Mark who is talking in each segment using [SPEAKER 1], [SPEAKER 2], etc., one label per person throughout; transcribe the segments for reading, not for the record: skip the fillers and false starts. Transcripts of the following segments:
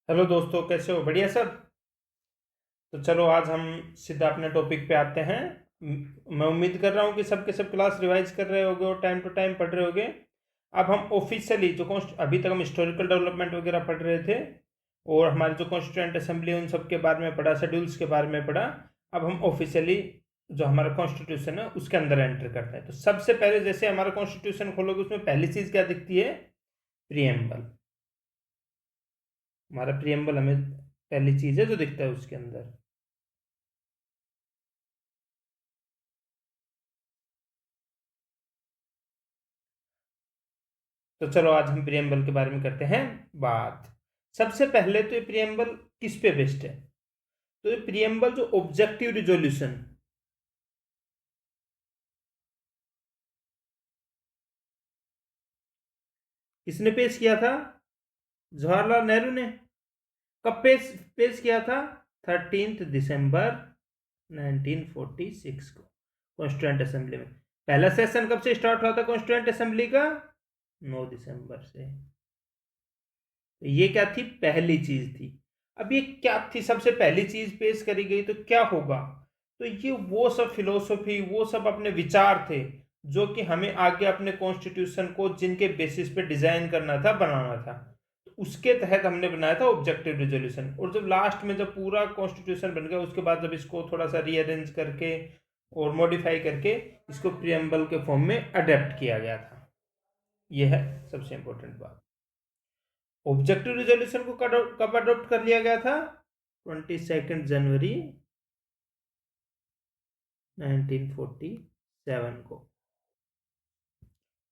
[SPEAKER 1] Hello दोस्तों, कैसे हो? बढ़िया सब। तो चलो आज हम सीधा अपने टॉपिक पे आते हैं। मैं उम्मीद कर रहा हूँ कि सब के सब क्लास रिवाइज कर रहे होगे और टाइम टू टाइम पढ़ रहे होगे। अब हम ऑफिशियली जो अभी तक हम हिस्टोरिकल डेवलपमेंट वगैरह पढ़ रहे थे और हमारे जो कॉन्स्टिट्यूएंट असेंबली उन सब के बारे में पढ़ा, शेड्यूल्स के बारे में पढ़ा। अब हम ऑफिशियली जो हमारा कॉन्स्टिट्यूशन है उसके अंदर एंटर करते हैं। तो सबसे पहले जैसे हमारा कॉन्स्टिट्यूशन खोलोगे उसमें पहली चीज क्या दिखती है? प्रियम्बल। हमारा प्रियम्बल हमें पहली चीज है जो दिखता है उसके अंदर। तो चलो आज हम प्रियम्बल के बारे में करते हैं बात। सबसे पहले तो ये प्रियम्बल किस पे बेस्ड है? तो ये प्रियम्बल जो ऑब्जेक्टिव रिजोल्यूशन किसने पेश किया था? जवाहरलाल नेहरू ने। कब पेश पेश किया था? 13 दिसंबर 1946 को कॉन्स्टिट्यूएंट असेंबली में। पहला सेशन कब से स्टार्ट हुआ था कॉन्स्टिट्यूएंट असेंबली का? 9 दिसंबर से। तो ये क्या थी? पहली चीज थी। अब ये क्या थी? सबसे पहली चीज पेश करी गई तो क्या होगा? तो ये वो सब फिलोसफी, वो सब अपने विचार थे जो कि हमें आगे अपने कॉन्स्टिट्यूशन को जिनके बेसिस पे डिजाइन करना था, बनाना था। तो उसके तहत हमने बनाया था ऑब्जेक्टिव रिजोल्यूशन। और जब लास्ट में जब पूरा कॉन्स्टिट्यूशन बन गया उसके बाद जब इसको थोड़ा सा रीअरेंज करके और मॉडिफाई करके इसको प्रियम्बल के फॉर्म में अडेप्ट किया गया था। यह है सबसे इंपॉर्टेंट बात। ऑब्जेक्टिव रिजोल्यूशन को कब अडॉप्ट कर लिया गया था? 22 जनवरी 1947 को।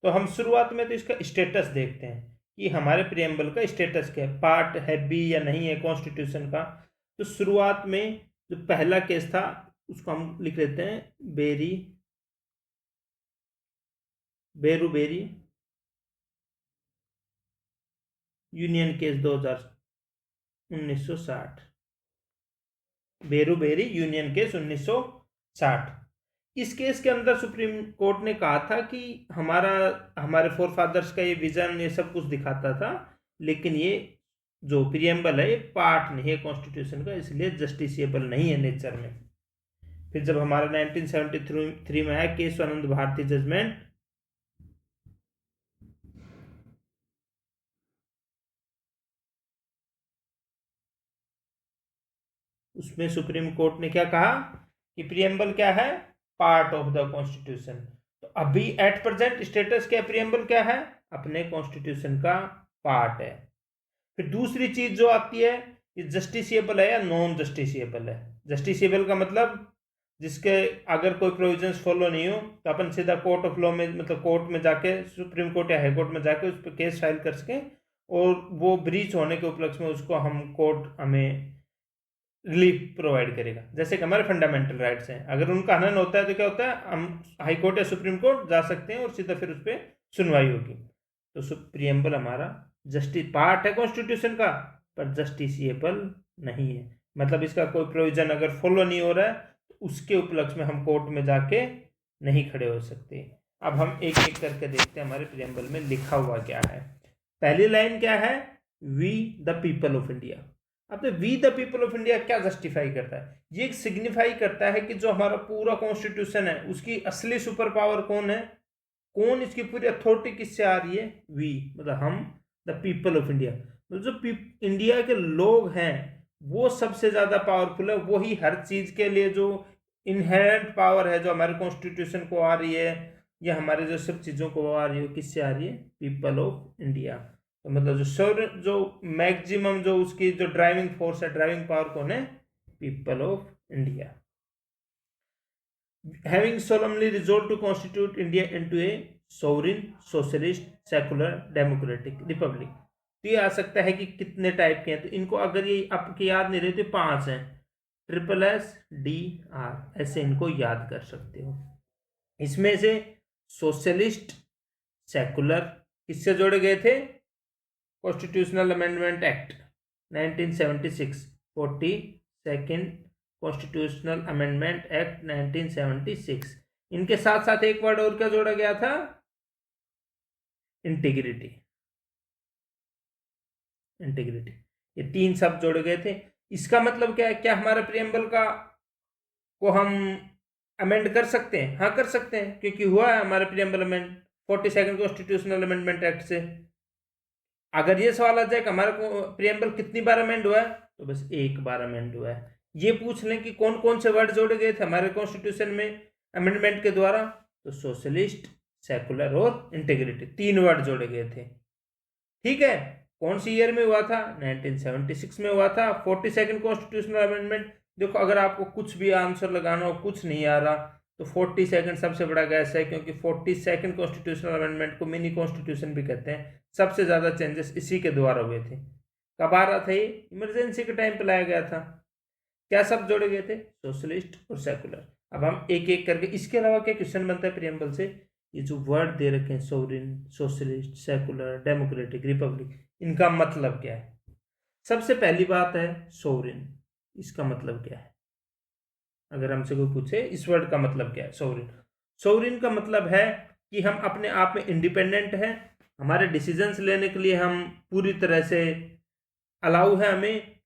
[SPEAKER 1] तो हम शुरुआत में तो इसका स्टेटस देखते हैं कि हमारे प्रियम्बल का स्टेटस क्या है, पार्ट है बी या नहीं है कॉन्स्टिट्यूशन का। तो शुरुआत में जो पहला केस था उसको हम लिख लेते हैं बेरी Berubari Union case 1960। Berubari Union case 1960। इस केस के अंदर सुप्रीम कोर्ट ने कहा था कि हमारे फोर फादर्स का ये विजन ये सब कुछ दिखाता था, लेकिन ये जो प्रियम्बल है ये पार्ट नहीं है कॉन्स्टिट्यूशन का, इसलिए जस्टिसिएबल नहीं है नेचर में। फिर जब हमारा 1973 में आया केशवानंद भारती जजमेंट, उसमें सुप्रीम कोर्ट ने क्या कहा कि प्रियम्बल क्या है? Part of the constitution. तो अभी एट प्रेजेंट स्टेटस क्या? प्रियम्बल क्या है? अपने कॉन्स्टिट्यूशन का पार्ट है। फिर दूसरी चीज जो आती है, ये जस्टिसिएबल है या नॉन जस्टिसिएबल है। जस्टिसिएबल का मतलब जिसके अगर कोई प्रोविजंस फॉलो नहीं हो तो अपन सीधा कोर्ट ऑफ लॉ में, मतलब कोर्ट में जाके, सुप्रीम कोर्ट या हाई कोर्ट में जाके उस पर केस फाइल कर सकें और वो ब्रीच होने के उपलक्ष्य में उसको कोर्ट हमें रिलीफ प्रोवाइड करेगा। जैसे कि हमारे फंडामेंटल राइट्स हैं, अगर उनका हनन होता है तो क्या होता है, हम हाई कोर्ट या सुप्रीम कोर्ट जा सकते हैं और सीधा फिर उस पर सुनवाई होगी। तो प्रियम्बल हमारा जस्टिस पार्ट है कॉन्स्टिट्यूशन का, पर जस्टिसिएबल नहीं है। मतलब इसका कोई प्रोविजन अगर फॉलो नहीं हो रहा है तो उसके उपलक्ष्य में हम कोर्ट में जाके नहीं खड़े हो सकते। अब हम एक एक करके देखते हैं हमारे प्रियम्बल में लिखा हुआ क्या है। पहली लाइन क्या है? We the people of India. अब तो we the people of India क्या जस्टिफाई करता है? ये सिग्निफाई करता है कि जो हमारा पूरा कॉन्स्टिट्यूशन है उसकी असली सुपर पावर कौन है, कौन इसकी पूरी अथॉरिटी किससे आ रही है? वी, मतलब हम, द पीपल ऑफ इंडिया। मतलब जो इंडिया के लोग हैं वो सबसे ज्यादा पावरफुल है। वही हर चीज के लिए जो इनहेरेंट पावर है जो हमारे कॉन्स्टिट्यूशन को आ रही है या हमारे जो सब चीजों को आ रही है, किससे आ रही है? People of India. तो मतलब जो मैक्सिमम जो उसकी जो ड्राइविंग फोर्स है, ड्राइविंग पावर कौन है? People of India. Having solemnly resolved to constitute India into a sovereign, socialist, secular, democratic republic। तो ये आ सकता है कि कितने टाइप के हैं, तो इनको अगर ये आपके याद नहीं रहे तो 5 हैं, SSDR, ऐसे इनको याद कर सकते हो। इसमें से सोशलिस्ट, सेकुलर किससे जोड़े गए थे? Constitutional amendment act 1976, 42nd constitutional amendment act 1976। इनके साथ साथ एक वर्ड और क्या जोड़ा गया था? इंटीग्रिटी। इंटीग्रिटी। ये 3 शब्द जोड़े गए थे। इसका मतलब क्या है? क्या हमारे प्रियम्बल का को हम अमेंड कर सकते हैं? हाँ, कर सकते हैं, क्योंकि हुआ है हमारे preamble amend 42 constitutional amendment act से। अगर ये सवाल आ जाए कि हमारे को प्रियम्बल कितनी बार अमेंड हुआ है, तो बस एक बार अमेंड हुआ है। ये पूछ लें कि कौन कौन से वर्ड जोड़े गए थे हमारे कॉन्स्टिट्यूशन में अमेंडमेंट के द्वारा, तो सोशलिस्ट, सेकुलर और इंटीग्रिटी, 3 वर्ड जोड़े गए थे। ठीक है, कौन सी ईयर में हुआ था? 1976 में हुआ था 42 कॉन्स्टिट्यूशनल अमेंडमेंट। देखो, अगर आपको कुछ भी आंसर लगाना हो, कुछ नहीं आ रहा, तो 42 सबसे बड़ा गैस है, क्योंकि 42 कॉन्स्टिट्यूशनल अमेंडमेंट को मिनी कॉन्स्टिट्यूशन भी कहते हैं। सबसे ज्यादा चेंजेस इसी के द्वारा हुए थे। कब आ रहा था ये? इमरजेंसी के टाइम पे लाया गया था। क्या सब जोड़े गए थे? सोशलिस्ट और सेकुलर। अब हम एक एक करके, इसके अलावा क्या क्वेश्चन बनता है प्रियम्बल से? ये जो वर्ड दे रखे हैं, sovereign, socialist, secular, democratic, Republic, इनका मतलब क्या है? सबसे पहली बात है सोवरिन। इसका मतलब क्या है? अगर हमसे कोई पूछे इस वर्ड का मतलब क्या है, सोवरिन, सोवरिन का मतलब है कि हम अपने आप में इंडिपेंडेंट हैं, हमारे डिसीजंस लेने के लिए हम पूरी तरह से अलाउ है हमें,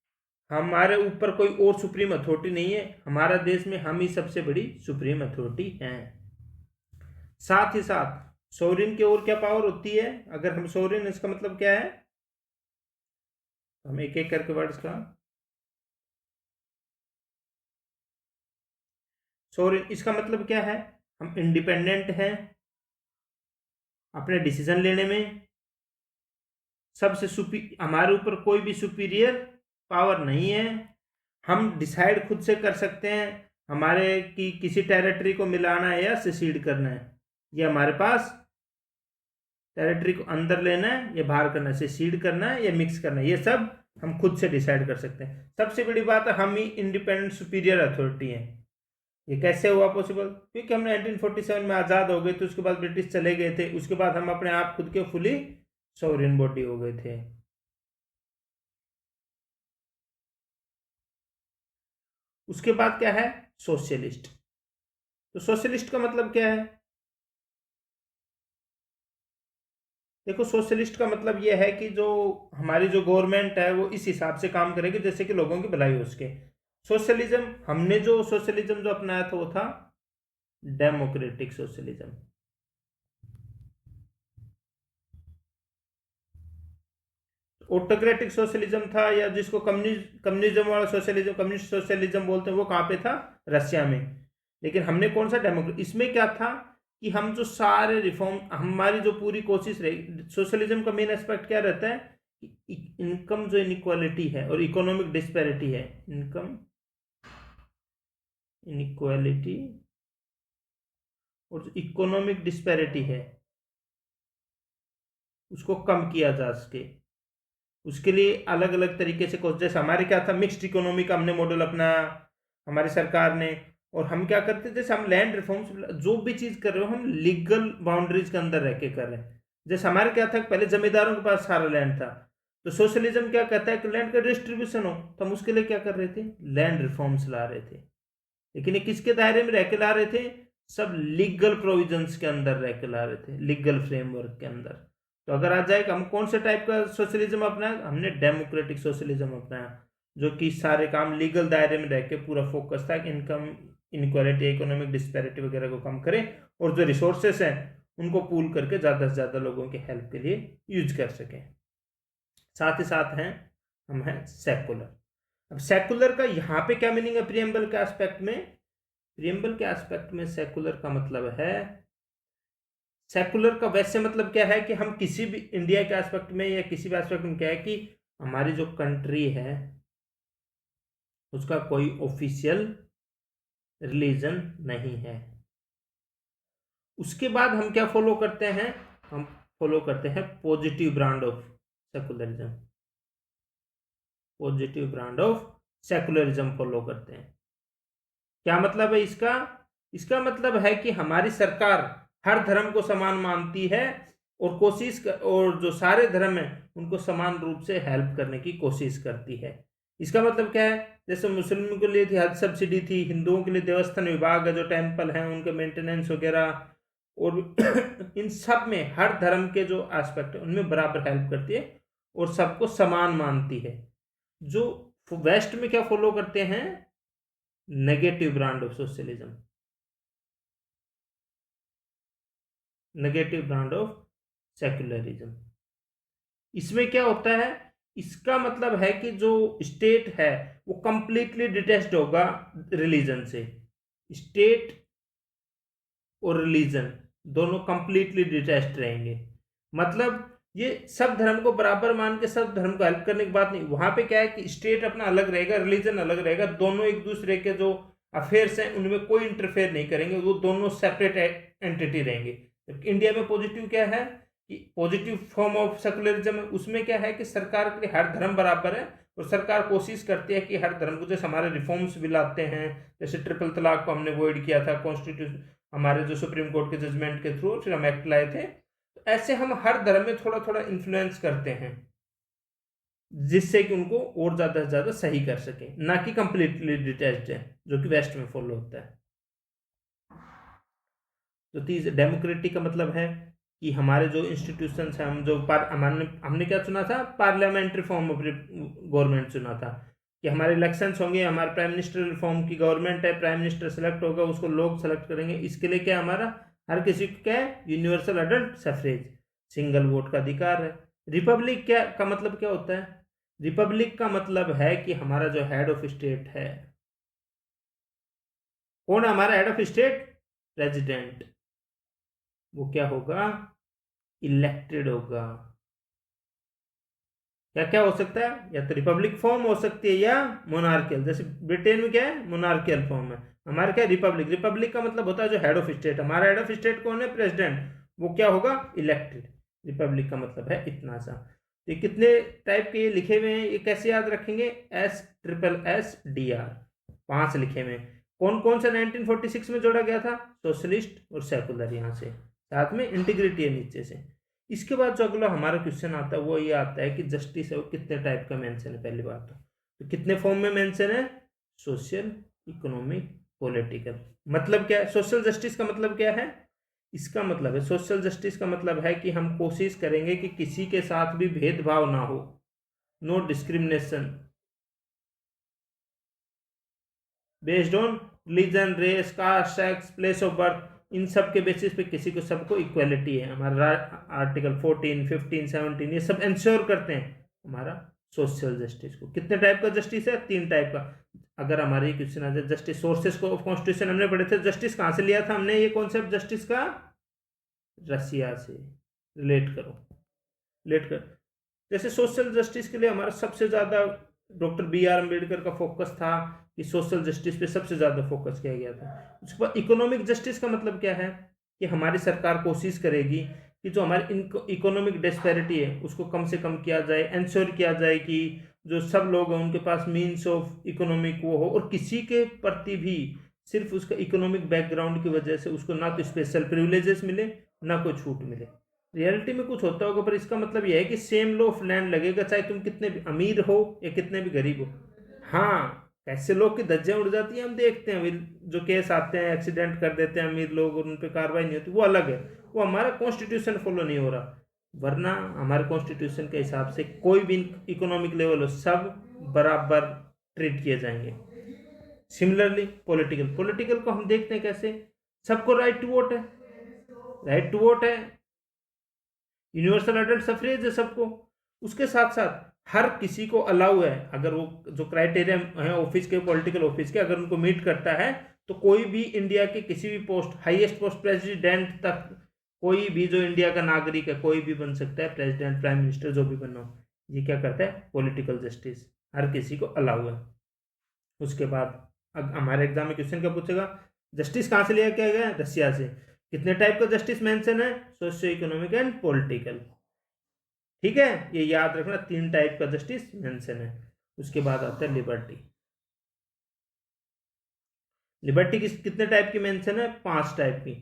[SPEAKER 1] हमारे ऊपर कोई और सुप्रीम अथॉरिटी नहीं है, हमारा देश में हम ही सबसे बड़ी सुप्रीम अथॉरिटी हैं। साथ ही साथ सोवरिन की और क्या पावर होती है? अगर हम सोवरिन, इसका मतलब क्या है? हम एक एक करके वर्ड्स का, सोवरिन इसका मतलब क्या है? हम इंडिपेंडेंट हैं अपने डिसीजन लेने में, सबसे हमारे ऊपर कोई भी सुपीरियर पावर नहीं है, हम डिसाइड खुद से कर सकते हैं हमारे कि किसी टेरिटरी को मिलाना है या सिसीड करना है, ये हमारे पास टेरिटरी को अंदर लेना है या बाहर करना है, सिसीड करना है या मिक्स करना है, ये सब हम खुद से डिसाइड कर सकते हैं। सबसे बड़ी बात है, हम ही इंडिपेंडेंट सुपीरियर अथॉरिटी हैं। ये कैसे हुआ पॉसिबल? क्योंकि हम 1947 में आज़ाद हो गए थे, उसके बाद ब्रिटिश चले गए थे, उसके बाद हम अपने आप खुद के फुली सोवरेन बॉडी हो गए थे। उसके बाद क्या है? सोशलिस्ट। तो सोशलिस्ट का मतलब क्या है? देखो, सोशलिस्ट का मतलब यह है कि जो हमारी जो गवर्नमेंट है वो इस हिसाब से काम करेगी जैसे कि लोगों की भलाई हो सके। सोशलिज्म, हमने जो सोशलिज्म जो अपनाया था वो था डेमोक्रेटिक सोशलिज्म। ऑटोक्रेटिक सोशलिज्म था, या जिसको कम्युनिज्म वाला सोशलिज्म, कम्युनिस्ट सोशलिज्म बोलते हैं, वो कहाँ पे था? रशिया में। लेकिन हमने कौन सा डेमोक्रेट, इसमें क्या था कि हम जो सारे रिफॉर्म, हमारी जो पूरी कोशिश रही, सोशलिज्म का मेन एस्पेक्ट क्या रहता है? इनकम जो इनइक्वालिटी है और इकोनॉमिक डिस्पैरिटी है, इनकम इनइक्वालिटी और जो इकोनॉमिक डिस्पैरिटी है उसको कम किया जा सके, उसके लिए अलग अलग तरीके से कोशिश। जैसे हमारे क्या था, मिक्स्ड इकोनॉमी का हमने मॉडल अपनाया हमारी सरकार ने, और हम क्या करते थे, जैसे हम लैंड रिफॉर्म्स, जो भी चीज कर रहे हो हम लीगल बाउंड्रीज के अंदर रह के कर रहे हैं। जैसे हमारे क्या था, पहले जमींदारों के पास सारा लैंड था, तो सोशलिज्म क्या कहता है कि लैंड का डिस्ट्रीब्यूशन हो, तो हम उसके लिए क्या कर रहे थे? लैंड रिफॉर्म्स ला रहे थे। लेकिन ये किसके दायरे में रह के ला रहे थे? सब लीगल प्रोविजंस के अंदर रह के ला रहे थे, लीगल फ्रेमवर्क के अंदर। तो अगर आ जाए कि हम कौन से टाइप का सोशलिज्म अपनाया, हमने डेमोक्रेटिक सोशलिज्म अपनाया, जो कि सारे काम लीगल दायरे में रह के पूरा फोकस था इनकम इनक्वालिटी, इकोनॉमिक डिस्पैरिटी वगैरह को कम करें, और जो रिसोर्सेस हैं उनको पूल करके ज़्यादा से ज़्यादा लोगों की हेल्प के लिए यूज कर सकें। साथ ही साथ हैं, हम हैं सेकुलर। अब सेकुलर का यहाँ पे क्या मीनिंग है प्रियम्बल के एस्पेक्ट में? प्रियम्बल के एस्पेक्ट में सेकुलर का मतलब है, सेकुलर का वैसे मतलब क्या है कि हम किसी भी इंडिया के एस्पेक्ट में या किसी भी एस्पेक्ट में क्या है कि हमारी जो कंट्री है उसका कोई ऑफिशियल रिलीजन नहीं है। उसके बाद हम क्या फॉलो करते हैं? हम फॉलो करते हैं positive brand of secularism, positive brand of secularism follow करते हैं। क्या मतलब है इसका? इसका मतलब है कि हमारी सरकार हर धर्म को समान मानती है और और जो सारे धर्म हैं उनको समान रूप से हेल्प करने की कोशिश करती है। इसका मतलब क्या है? जैसे मुस्लिमों के लिए थी हज सब्सिडी थी, हिंदुओं के लिए देवस्थान विभाग है, जो टेम्पल हैं उनके मेंटेनेंस वगैरह, और इन सब में हर धर्म के जो एस्पेक्ट है उनमें बराबर हेल्प करती है और सबको समान मानती है। जो वेस्ट में क्या फॉलो करते हैं, negative brand of socialism, negative brand of secularism. इसमें क्या होता है, इसका मतलब है कि जो स्टेट है वो कंप्लीटली डिटैच्ड होगा रिलीजन से। स्टेट और रिलीजन दोनों कंप्लीटली डिटैच्ड रहेंगे। मतलब ये सब धर्म को बराबर मान के सब धर्म को हेल्प करने की बात नहीं। वहां पे क्या है कि स्टेट अपना अलग रहेगा, रिलीजन अलग रहेगा, दोनों एक दूसरे के जो अफेयर्स हैं उनमें कोई इंटरफेयर नहीं करेंगे, वो दोनों सेपरेट एंटिटी रहेंगे। इंडिया में पॉजिटिव क्या है कि पॉजिटिव फॉर्म ऑफ सेकुलरिज्म है, उसमें क्या है कि सरकार के लिए हर धर्म बराबर है और सरकार कोशिश करती है कि हर धर्म को, जैसे हमारे रिफॉर्म्स भी लाते हैं, जैसे ट्रिपल तलाक को हमने अवॉइड किया था कॉन्स्टिट्यूशन, हमारे जो सुप्रीम कोर्ट के जजमेंट के थ्रू फिर हम एक्ट लाए थे। तो ऐसे हम हर धर्म में थोड़ा थोड़ा इन्फ्लुएंस करते हैं जिससे कि उनको और ज्यादा से ज्यादा सही कर सके, ना कि कंप्लीटली डिटैच्ड है जो कि वेस्ट में फॉलो होता है। तो तीस डेमोक्रेटिक का मतलब है कि हमारे जो इंस्टीट्यूशंस हैं, हम जो हमने क्या चुना था, पार्लियामेंट्री फॉर्म ऑफ गवर्नमेंट चुना था कि हमारे इलेक्शंस होंगे, हमारे प्राइम मिनिस्टर फॉर्म की गवर्नमेंट है, प्राइम मिनिस्टर सेलेक्ट होगा, उसको लोग सेलेक्ट करेंगे। इसके लिए क्या हमारा हर किसी को क्या है, universal adult suffrage, single vote का अधिकार है। रिपब्लिक क्या का मतलब क्या होता है, रिपब्लिक का मतलब है कि हमारा जो हेड ऑफ स्टेट है, कौन है हमारा हेड ऑफ स्टेट, प्रेसिडेंट, वो क्या होगा, इलेक्टेड होगा। क्या क्या हो सकता है, या तो रिपब्लिक फॉर्म हो सकती है या मोनार्कियल, जैसे ब्रिटेन में क्या है मोनार्कियल फॉर्म है, हमारे क्या रिपब्लिक। रिपब्लिक का मतलब होता है जो हेड ऑफ स्टेट, हमारा हेड ऑफ स्टेट कौन है, प्रेसिडेंट, वो क्या होगा, इलेक्टेड। रिपब्लिक का मतलब है इतना सा। ये कितने टाइप के लिखे हुए हैं, ये कैसे याद रखेंगे, SSSDR 5 लिखे हुए हैं। कौन कौन सा 1946 में जोड़ा गया था, सोशलिस्ट और सेकुलर, यहाँ से साथ में इंटीग्रिटी है नीचे से। इसके बाद जो अगला हमारा क्वेश्चन आता है वो ये आता है कि जस्टिस है वो कितने टाइप का मेंशन है। पहली बात तो कितने फॉर्म में मेंशन है, सोशल, इकोनॉमिक, पॉलिटिकल। मतलब क्या है सोशल जस्टिस का मतलब क्या है, इसका मतलब है सोशल जस्टिस का मतलब है कि हम कोशिश करेंगे कि किसी के साथ भी भेदभाव ना हो, no discrimination based on religion, race, caste, sex, place of birth, इन सब के बेसिस पे किसी को सबको इक्वलिटी है। हमारा आर्टिकल 14, 15, 17 ये सब इंश्योर करते हैं हमारा सोशल जस्टिस को। कितने टाइप का जस्टिस है, 3 टाइप का। अगर हमारे क्वेश्चन आ जाए जस्टिस सोर्सेस को कॉन्स्टिट्यूशन हमने पढ़े थे, जस्टिस कहाँ से लिया था हमने ये कॉन्सेप्ट जस्टिस का, रसिया से। रिलेट करो, रिलेट कर। जैसे सोशल जस्टिस के लिए हमारा सबसे ज्यादा डॉक्टर BR अम्बेडकर का फोकस था कि सोशल जस्टिस पे सबसे ज्यादा फोकस किया गया था। उसके बाद इकोनॉमिक जस्टिस का मतलब क्या है कि हमारी सरकार कोशिश करेगी कि जो हमारी इकोनॉमिक डिस्पैरिटी है उसको कम से कम किया जाए, इंश्योर किया जाए कि जो सब लोग हैं उनके पास मीन्स ऑफ इकोनॉमिक वो हो, और किसी के प्रति भी सिर्फ उसका इकोनॉमिक बैकग्राउंड की वजह से उसको ना तो स्पेशल प्रिविलेजेस मिले ना कोई छूट मिले। रियलिटी में कुछ होता होगा पर इसका मतलब यह है कि सेम लॉ ऑफ लैंड लगेगा चाहे तुम कितने भी अमीर हो या कितने भी गरीब हो। हाँ, ऐसे लोग की धज्जियां उड़ जाती हैं, हम देखते हैं अभी जो केस आते हैं, एक्सीडेंट कर देते हैं अमीर लोग और उन पर कार्रवाई नहीं होती, वो अलग है, वो हमारा कॉन्स्टिट्यूशन फॉलो नहीं हो रहा। वरना हमारे कॉन्स्टिट्यूशन के हिसाब से कोई भी इकोनॉमिक लेवल हो सब बराबर ट्रीट किए जाएंगे। सिमिलरली पॉलिटिकल, पॉलिटिकल को हम देखते हैं कैसे, सबको राइट टू वोट है, राइट टू वोट है, यूनिवर्सल अडल्ट सफरेज है सबको। उसके साथ साथ हर किसी को अलाउ है, अगर वो जो क्राइटेरिया है ऑफिस के, पॉलिटिकल ऑफिस के, अगर उनको मीट करता है तो कोई भी इंडिया के किसी भी पोस्ट, हाईएस्ट पोस्ट प्रेसिडेंट तक, कोई भी जो इंडिया का नागरिक है कोई भी बन सकता है, प्रेसिडेंट, प्राइम मिनिस्टर, जो भी बनना हो। ये क्या करता है, पॉलिटिकल जस्टिस, हर किसी को अलाउ है। उसके बाद अब हमारे एग्जाम में क्वेश्चन क्या पूछेगा, जस्टिस कहाँ से लिया क्या गया, रसिया से। कितने टाइप का जस्टिस मेंशन है, सोशियो इकोनॉमिक एंड पॉलिटिकल। ठीक है, ये याद रखना 3 टाइप का जस्टिस मेंशन है। उसके बाद आता है लिबर्टी। लिबर्टी कितने टाइप की मेंशन है, 5 टाइप की,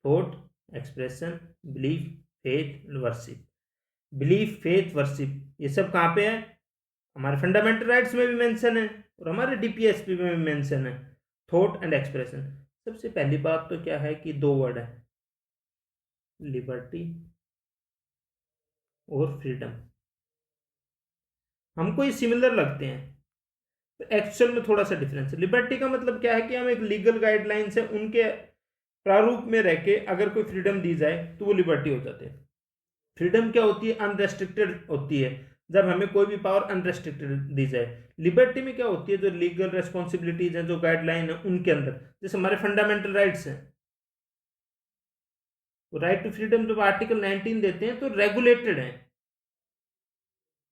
[SPEAKER 1] thought, expression, belief, faith, worship. Belief, faith, worship ये सब कहाँ पे है, हमारे फंडामेंटल राइट्स में भी मेंशन है और हमारे DPSP में भी मेंशन है, थॉट एंड एक्सप्रेशन। सबसे पहली बात तो क्या है कि 2 वर्ड है, लिबर्टी और फ्रीडम। हमको ये सिमिलर लगते हैं, तो एक्चुअल में थोड़ा सा डिफरेंस है। लिबर्टी का मतलब क्या है कि हम एक लीगल गाइडलाइंस है उनके प्रारूप में रह के अगर कोई फ्रीडम दी जाए तो वो लिबर्टी हो जाती है। फ्रीडम क्या होती है? अनरेस्ट्रिक्टेड होती है, जब हमें कोई भी पावर अनरेस्ट्रिक्टेड दी जाए। लिबर्टी में क्या होती है? जो लीगल रेस्पॉन्सिबिलिटीज हैं, जो गाइडलाइन है उनके अंदर, जैसे हमारे फंडामेंटल राइट्स हैं, राइट टू फ्रीडम जब आर्टिकल 19 देते हैं तो रेगुलेटेड है,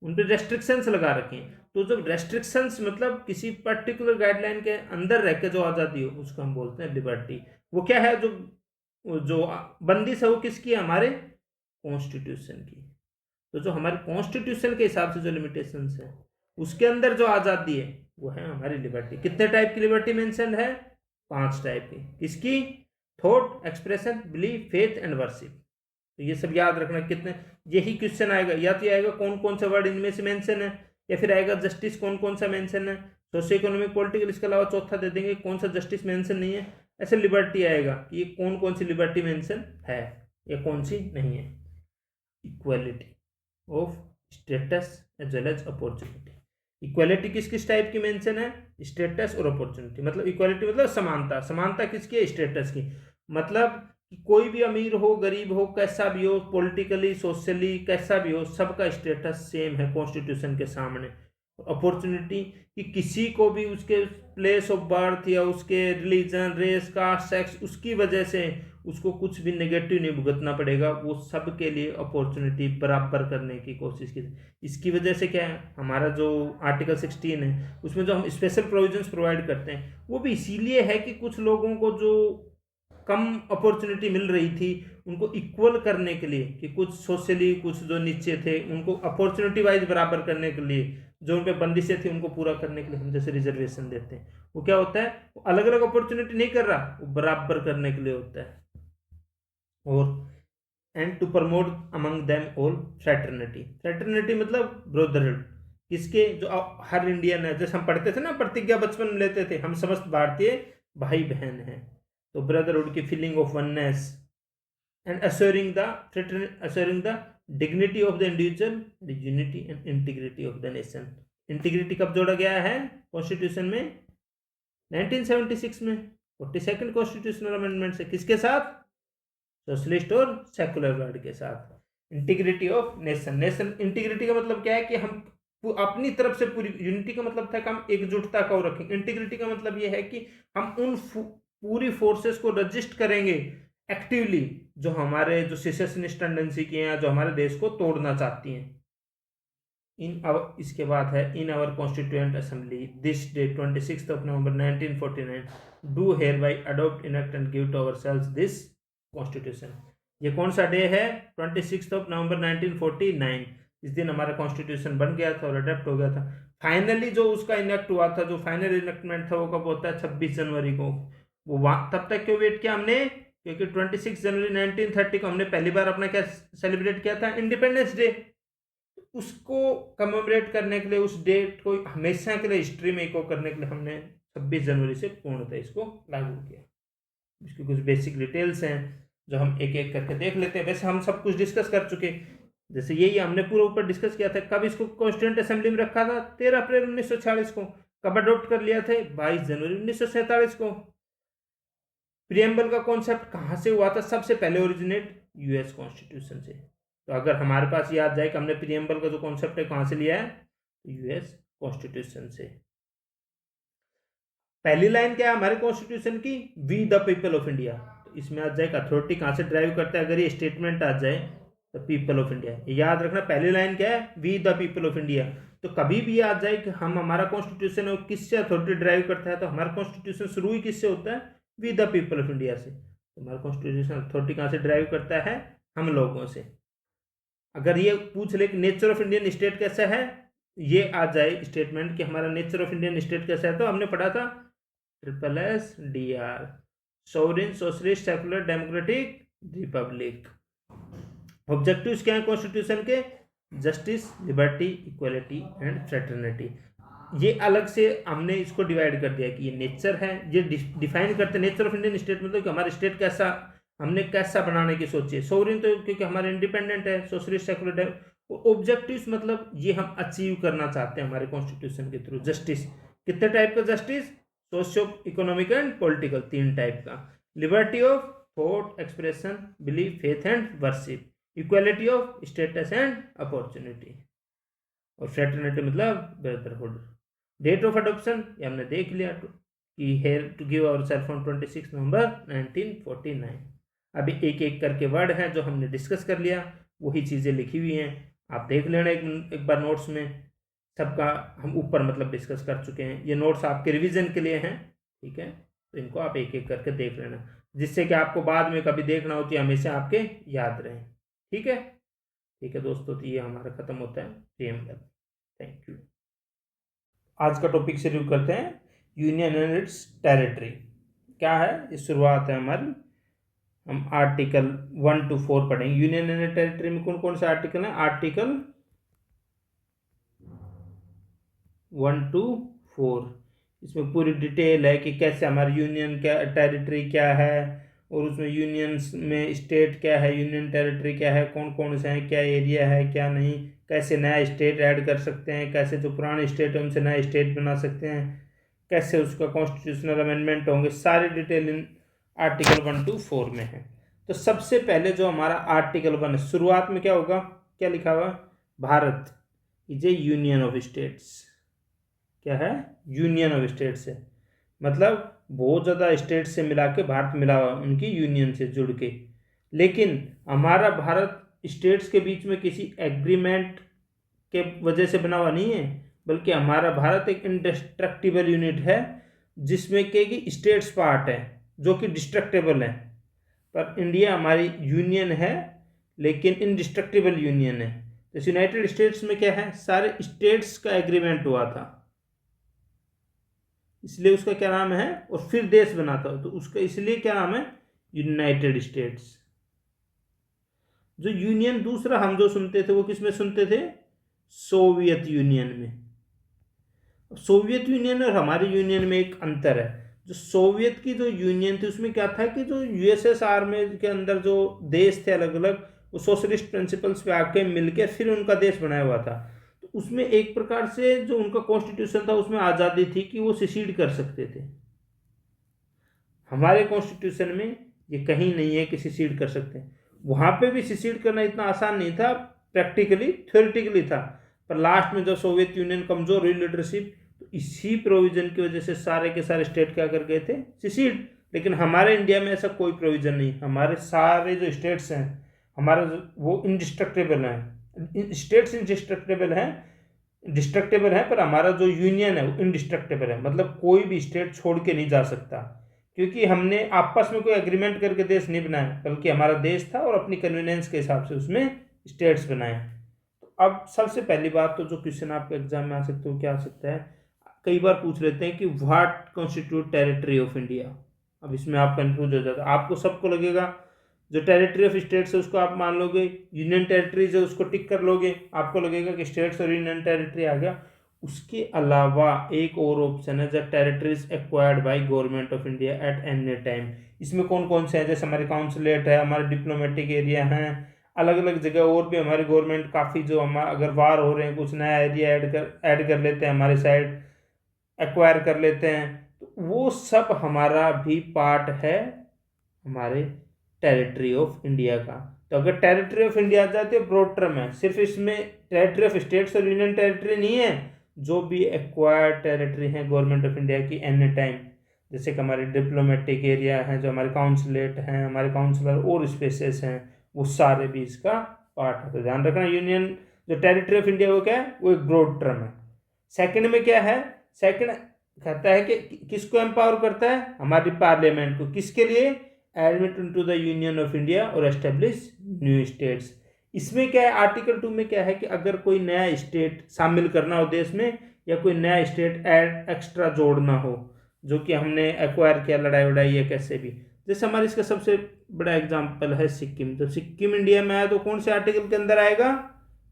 [SPEAKER 1] उन पर रेस्ट्रिक्शंस लगा रखे हैं। तो जब रेस्ट्रिक्शंस मतलब किसी पर्टिकुलर गाइडलाइन के अंदर रह के जो आज़ादी हो उसको हम बोलते हैं लिबर्टी। वो क्या है? जो जो बंदिश है वो किसकी है? हमारे कॉन्स्टिट्यूशन की। तो जो हमारे कॉन्स्टिट्यूशन के हिसाब से जो लिमिटेशंस है उसके अंदर जो आज़ादी है वो है हमारी लिबर्टी। कितने टाइप की लिबर्टी मेंशन है? 5 टाइप की। किसकी? Thought, expression, belief, faith and worship. तो ये सब याद रखना। कितने, यही क्वेश्चन आएगा, या तो आएगा कौन कौन सा वर्ड इनमें से मेंशन है, या फिर आएगा जस्टिस कौन कौन सा मेंशन है, सोशियो इकोनॉमिक पॉलिटिकल, इसके अलावा चौथा दे देंगे कौन सा जस्टिस मेंशन नहीं है। ऐसे लिबर्टी आएगा कि ये कौन कौन सी लिबर्टी मेंशन है या कौन सी नहीं है। Equality of status as well as opportunity. Equality किस किस टाइप की मेंशन है? स्टेटस और अपॉर्चुनिटी। मतलब इक्वालिटी मतलब समानता। समानता किसकी है? स्टेटस की। मतलब कि कोई भी अमीर हो, गरीब हो, कैसा भी हो, पॉलिटिकली, सोशली कैसा भी हो, सबका स्टेटस सेम है कॉन्स्टिट्यूशन के सामने। अपॉर्चुनिटी कि किसी को भी उसके प्लेस ऑफ बर्थ या उसके रिलीजन, रेस, कास्ट, सेक्स, उसकी वजह से उसको कुछ भी नेगेटिव नहीं भुगतना पड़ेगा। वो सबके लिए अपॉर्चुनिटी बराबर करने की कोशिश की। इसकी वजह से क्या है? हमारा जो आर्टिकल 16 है उसमें जो हम स्पेशल प्रोविजंस प्रोवाइड करते हैं वो भी इसीलिए है कि कुछ लोगों को जो कम अपॉर्चुनिटी मिल रही थी उनको इक्वल करने के लिए, कि कुछ सोशली कुछ जो नीचे थे उनको अपॉर्चुनिटी वाइज बराबर करने के लिए, जो उन पे बंदिशें थी उनको पूरा करने के लिए हम जैसे रिजर्वेशन देते हैं। वो क्या होता है? वो अलग अलग अपॉर्चुनिटी नहीं कर रहा, वो बराबर करने के लिए होता है। और and to promote among them all fraternity. Fraternity मतलब ब्रदरहुड। किसके? जो हर इंडियन है, जैसे हम पढ़ते थे ना प्रतिज्ञा बचपन में लेते थे, हम समस्त भारतीय भाई बहन हैं। तो ब्रदरहुड की feeling of oneness and assuring the dignity of the individual, the unity and integrity of the nation। Integrity कब जोड़ा गया है कॉन्स्टिट्यूशन में? 1976 में 42nd कॉन्स्टिट्यूशनल अमेंडमेंट से। किसके साथ? सोशलिस्ट और सेकुलर वर्ड के साथ। Integrity of nation. Nation integrity का मतलब क्या है? कि हम अपनी तरफ से पूरी, यूनिटी का मतलब था कि हम एकजुटता को रखेंगे। इंटीग्रिटी का मतलब यह है कि हम उन पूरी फोर्सेस को रजिस्ट करेंगे एक्टिवली जो हमारे जो सेसेशनिस्ट टेंडेंसी की हैं, जो हमारे देश को तोड़ना चाहती हैं। इसके बाद है in our constituent assembly this day 26 November 1949 do hereby adopt enact and give to ourselves this constitution. ये कौन सा डे है? 26 नवंबर 1949। इस दिन हमारा कॉन्स्टिट्यूशन बन गया था और अडेप्ट हो गया था। फाइनली जो उसका इनेक्ट हुआ था, जो फाइनल इनेक्टमेंट था वो कब होता है? 26 जनवरी को। वो तब तक क्यों वेट किया हमने? क्योंकि 26 जनवरी 1930 को हमने पहली बार अपना क्या सेलिब्रेट किया था? Independence day. उसको कमेमोरेट करने के लिए, उस डेट को हमेशा के लिए हिस्ट्री में इको करने के लिए हमने 26 जनवरी से पूर्णतः इसको लागू किया। इसकी कुछ बेसिक डिटेल्स हैं जो हम एक एक करके देख लेते हैं। वैसे हम सब कुछ डिस्कस कर चुके, जैसे यही हमने पूरा ऊपर डिस्कस किया था। कब इसको कॉन्स्टिट्यूएंट असेंबली में रखा था? 13 अप्रैल 1946 को। कब अडॉप्ट कर लिया था? 22 जनवरी 1947 को। प्रियम्बल का कॉन्सेप्ट कहाँ से हुआ था? सबसे पहले ओरिजिनेट यूएस कॉन्स्टिट्यूशन से। तो अगर हमारे पास याद जाए कि हमने प्रियम्बल का जो कॉन्सेप्ट है कहाँ से लिया है? यूएस कॉन्स्टिट्यूशन से। पहली लाइन क्या है हमारे कॉन्स्टिट्यूशन की? We the people of India. तो इसमें आ जाए अथॉरिटी कहाँ से ड्राइव करता है? अगर ये स्टेटमेंट आ जाए द पीपल ऑफ इंडिया, याद रखना पहली लाइन क्या है? We the people of India. तो कभी भी याद जाए कि हम हमारा कॉन्स्टिट्यूशन है किससे अथॉरिटी ड्राइव करता है, तो हमारा कॉन्स्टिट्यूशन शुरू ही किससे होता है? We the people of India से। तो हमारा कॉन्स्टिट्यूशन अथॉरिटी कहाँ से ड्राइव करता है? हम लोगों से। अगर ये पूछ ले कि नेचर ऑफ इंडियन स्टेट कैसा है, ये आ जाए स्टेटमेंट कि हमारा नेचर ऑफ इंडियन स्टेट कैसा है, तो हमने पढ़ा था SSDR, sovereign, socialist, secular, democratic, Republic. Objectives क्या है कॉन्स्टिट्यूशन के? Justice, liberty, equality and fraternity. ये अलग से हमने इसको डिवाइड कर दिया कि ये नेचर है, ये डिफाइन करते हैं नेचर ऑफ इंडियन स्टेट मतलब कि हमारा स्टेट कैसा, हमने कैसा बनाने की सोची है। सोवरेन तो क्योंकि हमारे इंडिपेंडेंट है, सोशलिस्ट, सेकुलर, ऑब्जेक्टिव्स मतलब ये हम अचीव करना चाहते हैं हमारे कॉन्स्टिट्यूशन के थ्रू। जस्टिस, कितने टाइप का justice? Socio economic and political, 3 type का। Liberty of thought expression, belief, faith and worship. Equality of status and opportunity. और फ्रेटर्निटी मतलब ब्रदरहुड। डेट ऑफ अडॉप्शन ये हमने देख लिया कि here to give ourself on 26 November 1949। अभी एक एक करके वर्ड हैं जो हमने डिस्कस कर लिया, वही चीज़ें लिखी हुई हैं, आप देख लेना एक बार नोट्स में। सबका हम ऊपर मतलब डिस्कस कर चुके हैं, ये नोट्स आपके रिवीजन के लिए हैं, ठीक है। तो इनको आप एक एक करके देख लेना, जिससे कि आपको बाद में कभी देखना हो तो हमेशा आपके याद रहें, ठीक है। ठीक है दोस्तों, तो ये हमारा खत्म होता है प्रीएम्बल। Thank you. आज का टॉपिक से रिव्यू करते हैं, यूनियन एंड इट्स टेरिटरी क्या है। इस शुरुआत है हमारी, हम आर्टिकल 1 to 4 पढ़ेंगे। यूनियन एंड टेरिटरी में कौन कौन से आर्टिकल हैं? आर्टिकल 1 to 4, इसमें पूरी डिटेल है कि कैसे हमारी यूनियन क्या, टेरिटरी क्या है, और उसमें यूनियंस में स्टेट क्या है, यूनियन टेरिटरी क्या है, कौन कौन से हैं, क्या एरिया है क्या नहीं, कैसे नया स्टेट ऐड कर सकते हैं, कैसे जो पुराने स्टेट है उनसे नया स्टेट बना सकते हैं, कैसे उसका कॉन्स्टिट्यूशनल अमेंडमेंट होंगे, सारी डिटेल इन आर्टिकल 1 to 4 में है। तो सबसे पहले जो हमारा आर्टिकल 1 है, शुरुआत में क्या होगा, क्या लिखा हुआ? Bharat is A union of states. क्या है? यूनियन ऑफ स्टेट्स है, मतलब बहुत ज़्यादा स्टेट से मिला के भारत मिला हुआ उनकी यूनियन से जुड़ के। लेकिन हमारा भारत स्टेट्स के बीच में किसी एग्रीमेंट के वजह से बना हुआ नहीं है, बल्कि हमारा भारत एक इंडिस्ट्रक्टिबल यूनिट है, जिसमें के स्टेट्स पार्ट है जो कि डिस्ट्रक्टेबल है। पर इंडिया हमारी यूनियन है, लेकिन इंडिस्ट्रक्टिबल यूनियन है। तो यूनाइटेड स्टेट्स में क्या है, सारे स्टेट्स का एग्रीमेंट हुआ था, इसलिए उसका क्या नाम है, और फिर देश बना था तो उसका इसलिए क्या नाम है, यूनाइटेड स्टेट्स। जो यूनियन दूसरा हम जो सुनते थे वो किस में सुनते थे? सोवियत यूनियन में। सोवियत यूनियन और हमारी यूनियन में एक अंतर है। जो सोवियत की जो यूनियन थी उसमें क्या था कि जो यूएसएसआर में के अंदर जो देश थे अलग अलग, वो सोशलिस्ट प्रिंसिपल्स पे आके मिलकर फिर उनका देश बनाया हुआ था। तो उसमें एक प्रकार से जो उनका कॉन्स्टिट्यूशन था उसमें आज़ादी थी कि वो सिसीड कर सकते थे। हमारे कॉन्स्टिट्यूशन में ये कहीं नहीं है कि सिसीड कर सकते हैं। वहाँ पे भी सिसीड करना इतना आसान नहीं था, प्रैक्टिकली थ्योरेटिकली था, पर लास्ट में जब सोवियत यूनियन कमज़ोर हुई लीडरशिप, तो इसी प्रोविज़न की वजह से सारे के सारे स्टेट क्या कर गए थे, सिसीड। लेकिन हमारे इंडिया में ऐसा कोई प्रोविज़न नहीं, हमारे सारे जो स्टेट्स हैं हमारे वो इंडिस्ट्रक्टेबल हैं। स्टेट्स इंडिस्ट्रक्टेबल हैं, डिस्ट्रक्टेबल है, पर हमारा जो यूनियन है वो इंडिस्ट्रक्टेबल है, मतलब कोई भी स्टेट छोड़ के नहीं जा सकता, क्योंकि हमने आपस में कोई एग्रीमेंट करके देश नहीं बनाया, बल्कि हमारा देश था और अपनी कन्वीनियंस के हिसाब से उसमें स्टेट्स बनाए। तो अब सबसे पहली बात तो जो क्वेश्चन आपके एग्जाम में आ सकते हो क्या आ सकता है, कई बार पूछ लेते हैं कि what constitute territory of India. अब इसमें आप कंफ्यूज हो जाते, आपको सबको लगेगा जो टेरिटरी ऑफ स्टेट्स है उसको आप मान लोगे, यूनियन टेरिटरीज है उसको टिक कर लोगे, आपको लगेगा कि स्टेट्स और यूनियन टेरिटरी आ गया। उसके अलावा एक और ऑप्शन है, the territories acquired by government of India at any time. इसमें कौन कौन से हैं, जैसे हमारे काउंसलेट है, हमारे डिप्लोमेटिक एरिया हैं, अलग अलग जगह और भी हमारी गवर्नमेंट काफ़ी जो हमारा अगर वार हो रहे हैं कुछ नया एरिया ऐड कर लेते हैं हमारे साइड, एक्वायर कर लेते हैं, तो वो सब हमारा भी पार्ट है हमारे टेरिटरी ऑफ इंडिया का। तो अगर टेरिटरी ऑफ इंडिया आ जाती है ब्रॉड टर्म है, सिर्फ इसमें टेरिटरी ऑफ स्टेट्स और यूनियन टेरिटरी नहीं है, जो भी एक्वायर्ड टेरिटरी है गवर्नमेंट ऑफ इंडिया की एनी टाइम, जैसे कि हमारे डिप्लोमेटिक एरिया हैं, जो हमारे काउंसलेट हैं, हमारे काउंसलर और स्पेसेस हैं, वो सारे भी इसका पार्ट है। तो ध्यान रखना, यूनियन जो टेरिटरी ऑफ इंडिया वो क्या है, वो एक ब्रॉड टर्म है। सेकंड में क्या है, सेकंड कहता है कि किसको एम्पावर करता है, हमारी पार्लियामेंट को, किसके लिए, admit into the union of India और एस्टेब्लिश न्यू स्टेट्स। इसमें क्या है, आर्टिकल 2 में क्या है कि अगर कोई नया स्टेट शामिल करना हो देश में, या कोई नया स्टेट ऐड एक्स्ट्रा जोड़ना हो, जो कि हमने एक्वायर किया लड़ाई वड़ाई या कैसे भी, जैसे हमारे इसका सबसे बड़ा एग्जांपल है सिक्किम। तो सिक्किम इंडिया में आया तो कौन से आर्टिकल के अंदर आएगा,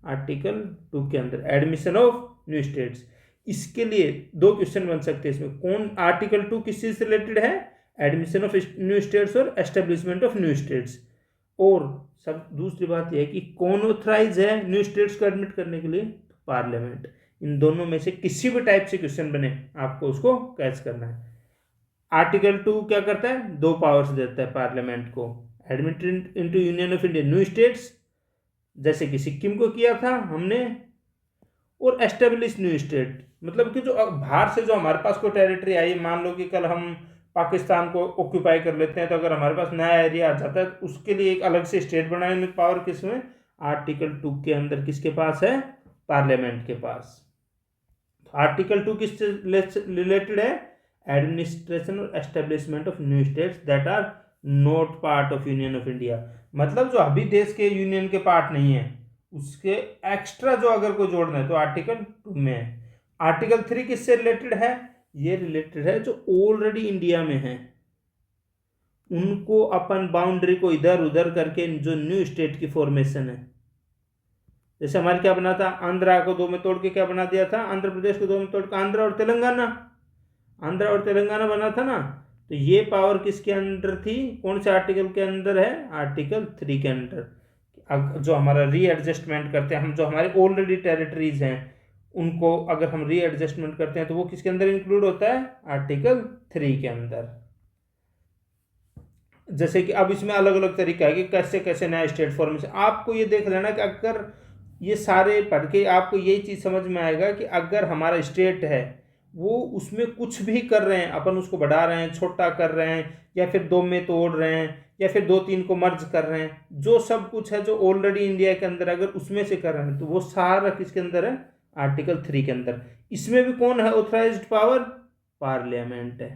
[SPEAKER 1] आर्टिकल 2 के अंदर, एडमिशन ऑफ न्यू स्टेट्स। इसके लिए 2 क्वेश्चन बन सकते हैं इसमें, कौन आर्टिकल 2 किस चीज से रिलेटेड है, एडमिशन ऑफ न्यू स्टेट्स और एस्टेब्लिशमेंट ऑफ न्यू स्टेट्स। और सब दूसरी बात यह है कि कौन ऑथराइज है न्यू स्टेट्स को एडमिट करने के लिए? पार्लियामेंट। इन दोनों में से किसी भी टाइप से क्वेश्चन बने आपको उसको कैच करना है। आर्टिकल 2 क्या करता है? 2 पावर्स देता है पार्लियामेंट को, admit into union of India new states, जैसे कि सिक्किम को किया था हमने, और एस्टेब्लिश न्यू स्टेट, मतलब कि जो बाहर से जो हमारे पास कोई टेरिटरी आई, मान लो कि कल हम पाकिस्तान को ऑक्यूपाई कर लेते हैं, तो अगर हमारे पास नया एरिया आ जाता है तो उसके लिए एक अलग से स्टेट बनाने की पावर किसमें? आर्टिकल 2 के अंदर किसके पास है? पार्लियामेंट के पास। आर्टिकल 2 किससे रिलेटेड है? एडमिनिस्ट्रेशन और establishment of new states that are not part of union of India, मतलब जो अभी देश के यूनियन के पार्ट नहीं है उसके एक्स्ट्रा जो अगर कोई जोड़ना है तो आर्टिकल 2 में है। आर्टिकल 3 किससे रिलेटेड है? ये रिलेटेड है जो ऑलरेडी इंडिया में है, उनको अपन बाउंड्री को इधर उधर करके जो न्यू स्टेट की फॉर्मेशन है, जैसे हमारे क्या बना था, आंध्रा को 2 में तोड़ के क्या बना दिया था? आंध्र प्रदेश को 2 में तोड़ के आंध्रा और तेलंगाना, आंध्रा और तेलंगाना बना था ना। तो ये पावर किसके अंदर थी? कौन से आर्टिकल के अंदर है? आर्टिकल 3 के अंदर। जो हमारा रीएडजस्टमेंट करते हैं हम, जो हमारे ऑलरेडी टेरिटरीज हैं उनको अगर हम रीएडजस्टमेंट करते हैं तो वो किसके अंदर इंक्लूड होता है? आर्टिकल 3 के अंदर। जैसे कि अब इसमें अलग अलग तरीका है कि कैसे कैसे नया स्टेट फॉर्मेशन, आपको ये देख लेना कि अगर ये सारे पढ़ के आपको यही चीज़ समझ में आएगा कि अगर हमारा स्टेट है वो उसमें कुछ भी कर रहे हैं, अपन उसको बढ़ा रहे हैं, छोटा कर रहे हैं, या फिर 2 में तोड़ रहे हैं, या फिर 2-3 को मर्ज कर रहे हैं, जो सब कुछ है जो ऑलरेडी इंडिया के अंदर अगर उसमें से कर रहे हैं तो वो सारा किसके अंदर है? आर्टिकल 3 के अंदर। इसमें भी कौन है ऑथराइज्ड पावर? पार्लियामेंट है।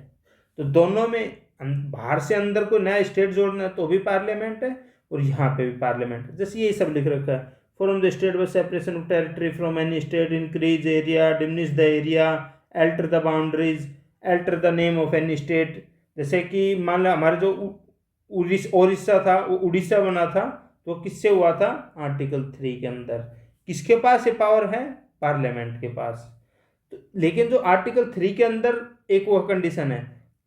[SPEAKER 1] तो दोनों में बाहर से अंदर कोई नया स्टेट जोड़ना है तो भी पार्लियामेंट है, और यहाँ पे भी पार्लियामेंट है। जैसे यही सब लिख रखा है, from the state by separation of territory from any state, increase area, diminish the area, alter the boundaries, alter the name of any state. जैसे कि मान लो हमारे जो उड़ीसा था वो उड़ीसा बना था, तो किससे हुआ था? आर्टिकल 3 के अंदर। किसके पास ये पावर है? पार्लियामेंट के पास। तो लेकिन जो आर्टिकल 3 के अंदर एक वो कंडीशन है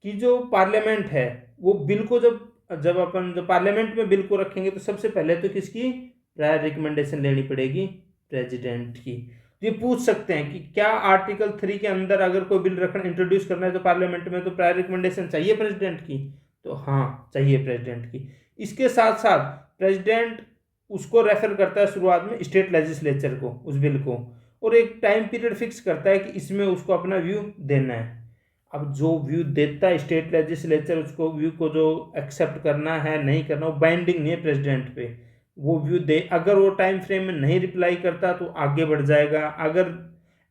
[SPEAKER 1] कि जो पार्लियामेंट है वो बिल को जब जब अपन जो पार्लियामेंट में बिल को रखेंगे तो सबसे पहले तो किसकी प्रायर रिकमेंडेशन लेनी पड़ेगी? प्रेसिडेंट की। ये पूछ सकते हैं कि क्या आर्टिकल 3 के अंदर अगर कोई बिल रखना इंट्रोड्यूस करना है तो पार्लियामेंट में तो प्रायर रिकमेंडेशन चाहिए प्रेसिडेंट की? तो हाँ, चाहिए प्रेसिडेंट की। इसके साथ साथ प्रेसिडेंट उसको रेफर करता है शुरुआत में स्टेट लेजिस्लेचर को, उस बिल को, और एक टाइम पीरियड फिक्स करता है कि इसमें उसको अपना व्यू देना है। अब जो व्यू देता है स्टेट लेजिस्लेचर, उसको व्यू को जो एक्सेप्ट करना है नहीं करना वो बाइंडिंग नहीं है प्रेसिडेंट पे, वो व्यू दे। अगर वो टाइम फ्रेम में नहीं रिप्लाई करता तो आगे बढ़ जाएगा, अगर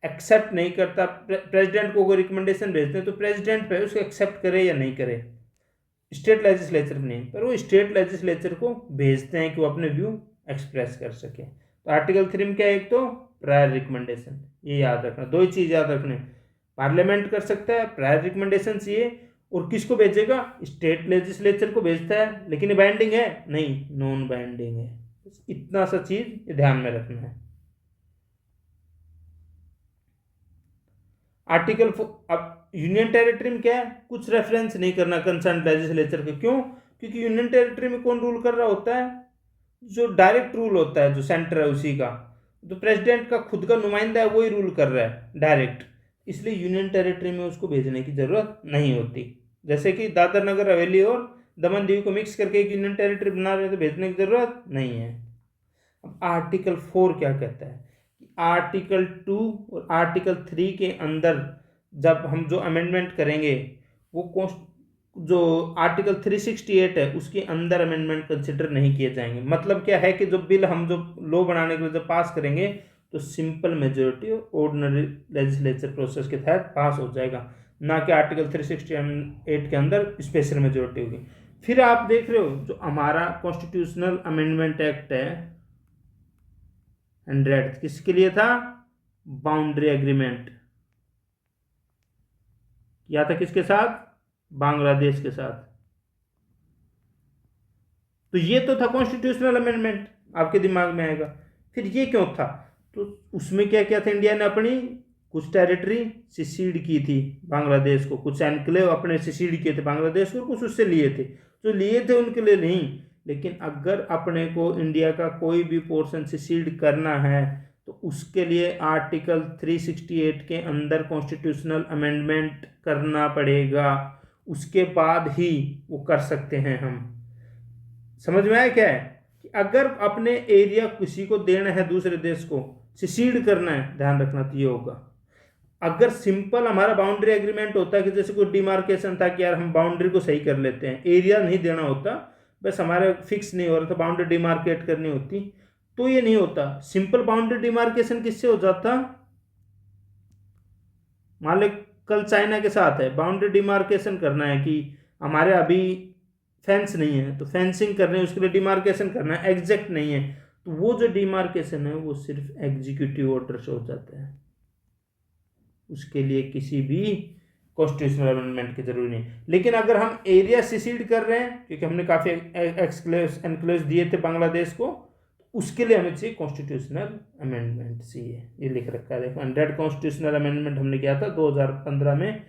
[SPEAKER 1] एक्सेप्ट नहीं करता, प्रेसिडेंट को कोई रिकमेंडेशन भेजते हैं तो प्रेसिडेंट पे उसको एक्सेप्ट करे या नहीं करे, स्टेट लेजिस्लेचर नहीं, पर वो स्टेट लेजिस्लेचर को भेजते हैं कि वो अपने व्यू एक्सप्रेस कर सके। तो आर्टिकल 3 में क्या है? एक तो प्रायर रिकमेंडेशन, ये याद रखना, 2 ही चीज़ याद रखने, पार्लियामेंट कर सकता है, प्रायर रिकमेंडेशन चाहिए, और किसको भेजेगा? स्टेट लेजिस्लेचर को भेजता है। लेकिन ये बाइंडिंग है? नहीं, नॉन बाइंडिंग है। इतना सा चीज ध्यान में रखना है। आर्टिकल अब यूनियन टेरिटरी में क्या है? कुछ रेफरेंस नहीं करना कंसर्न लेजिस्लेचर के। क्यों? क्योंकि यूनियन टेरिटरी में कौन रूल कर रहा होता है? जो डायरेक्ट रूल होता है, जो सेंटर है उसी का, तो प्रेसिडेंट का खुद का नुमाइंदा है वही रूल कर रहा है डायरेक्ट, इसलिए यूनियन टेरिटरी में उसको भेजने की जरूरत नहीं होती। जैसे कि दादर नगर हवेली और दमन दीव को मिक्स करके एक यूनियन टेरिटरी बना रहे तो भेजने की जरूरत नहीं है। अब आर्टिकल 4 क्या कहता है? आर्टिकल 2 और आर्टिकल 3 के अंदर जब हम जो अमेंडमेंट करेंगे वो जो आर्टिकल 368 है उसके अंदर अमेंडमेंट कंसिडर नहीं किए जाएंगे। मतलब क्या है कि जो बिल हम जो लॉ बनाने के लिए जब पास करेंगे तो सिंपल मेजोरिटी और ऑर्डिनरी लेजिस्लेचर प्रोसेस के तहत पास हो जाएगा, ना कि आर्टिकल 368 के अंदर स्पेशल मेजोरिटी होगी। फिर आप देख रहे हो जो हमारा कॉन्स्टिट्यूशनल अमेंडमेंट एक्ट है 100, किसके लिए था? बाउंड्री एग्रीमेंट किया था किसके साथ? बांग्लादेश के साथ। तो ये तो था कॉन्स्टिट्यूशनल अमेंडमेंट, आपके दिमाग में आएगा। फिर ये क्यों था? तो उसमें क्या क्या था? इंडिया ने अपनी कुछ टेरिटरी सिसीड की थी बांग्लादेश को, कुछ एनक्लेव अपने सिसीड किए थे बांग्लादेश को, कुछ उससे लिए थे। जो लिए थे उनके लिए नहीं, लेकिन अगर अपने को इंडिया का कोई भी पोर्शन सेसीड करना है तो उसके लिए आर्टिकल 368 के अंदर कॉन्स्टिट्यूशनल अमेंडमेंट करना पड़ेगा, उसके बाद ही वो कर सकते हैं हम। समझ में आया क्या है कि अगर अपने एरिया किसी को देना है, दूसरे देश को सेसीड करना है, ध्यान रखना तो ये होगा। अगर सिंपल हमारा बाउंड्री एग्रीमेंट होता है कि जैसे कोई डिमार्केशन था कि यार हम बाउंड्री को सही कर लेते हैं, एरिया नहीं देना होता, बस हमारे फिक्स नहीं हो रहा था, बाउंड्री डिमार्केट करनी होती, तो ये नहीं होता। सिंपल बाउंड्री डिमार्केशन किससे हो जाता? मान लो कल चाइना के साथ है, बाउंड्री डिमार्केशन करना है कि हमारे अभी फेंस नहीं है तो फेंसिंग करनी है, उसके लिए डिमार्केशन करना है, एग्जैक्ट नहीं है, तो वो जो डिमार्केशन है वो सिर्फ एग्जीक्यूटिव ऑर्डर से हो जाता है, उसके लिए किसी भी कॉन्स्टिट्यूशनल अमेंडमेंट की जरूरी नहीं। लेकिन अगर हम एरिया सेसीड कर रहे हैं, क्योंकि हमने काफ़ी एनक्लेव्स दिए थे बांग्लादेश को, उसके लिए हमें चाहिए कॉन्स्टिट्यूशनल अमेंडमेंट चाहिए। ये लिख रखा है देखो, 100 कॉन्स्टिट्यूशनल अमेंडमेंट हमने किया था 2015 में,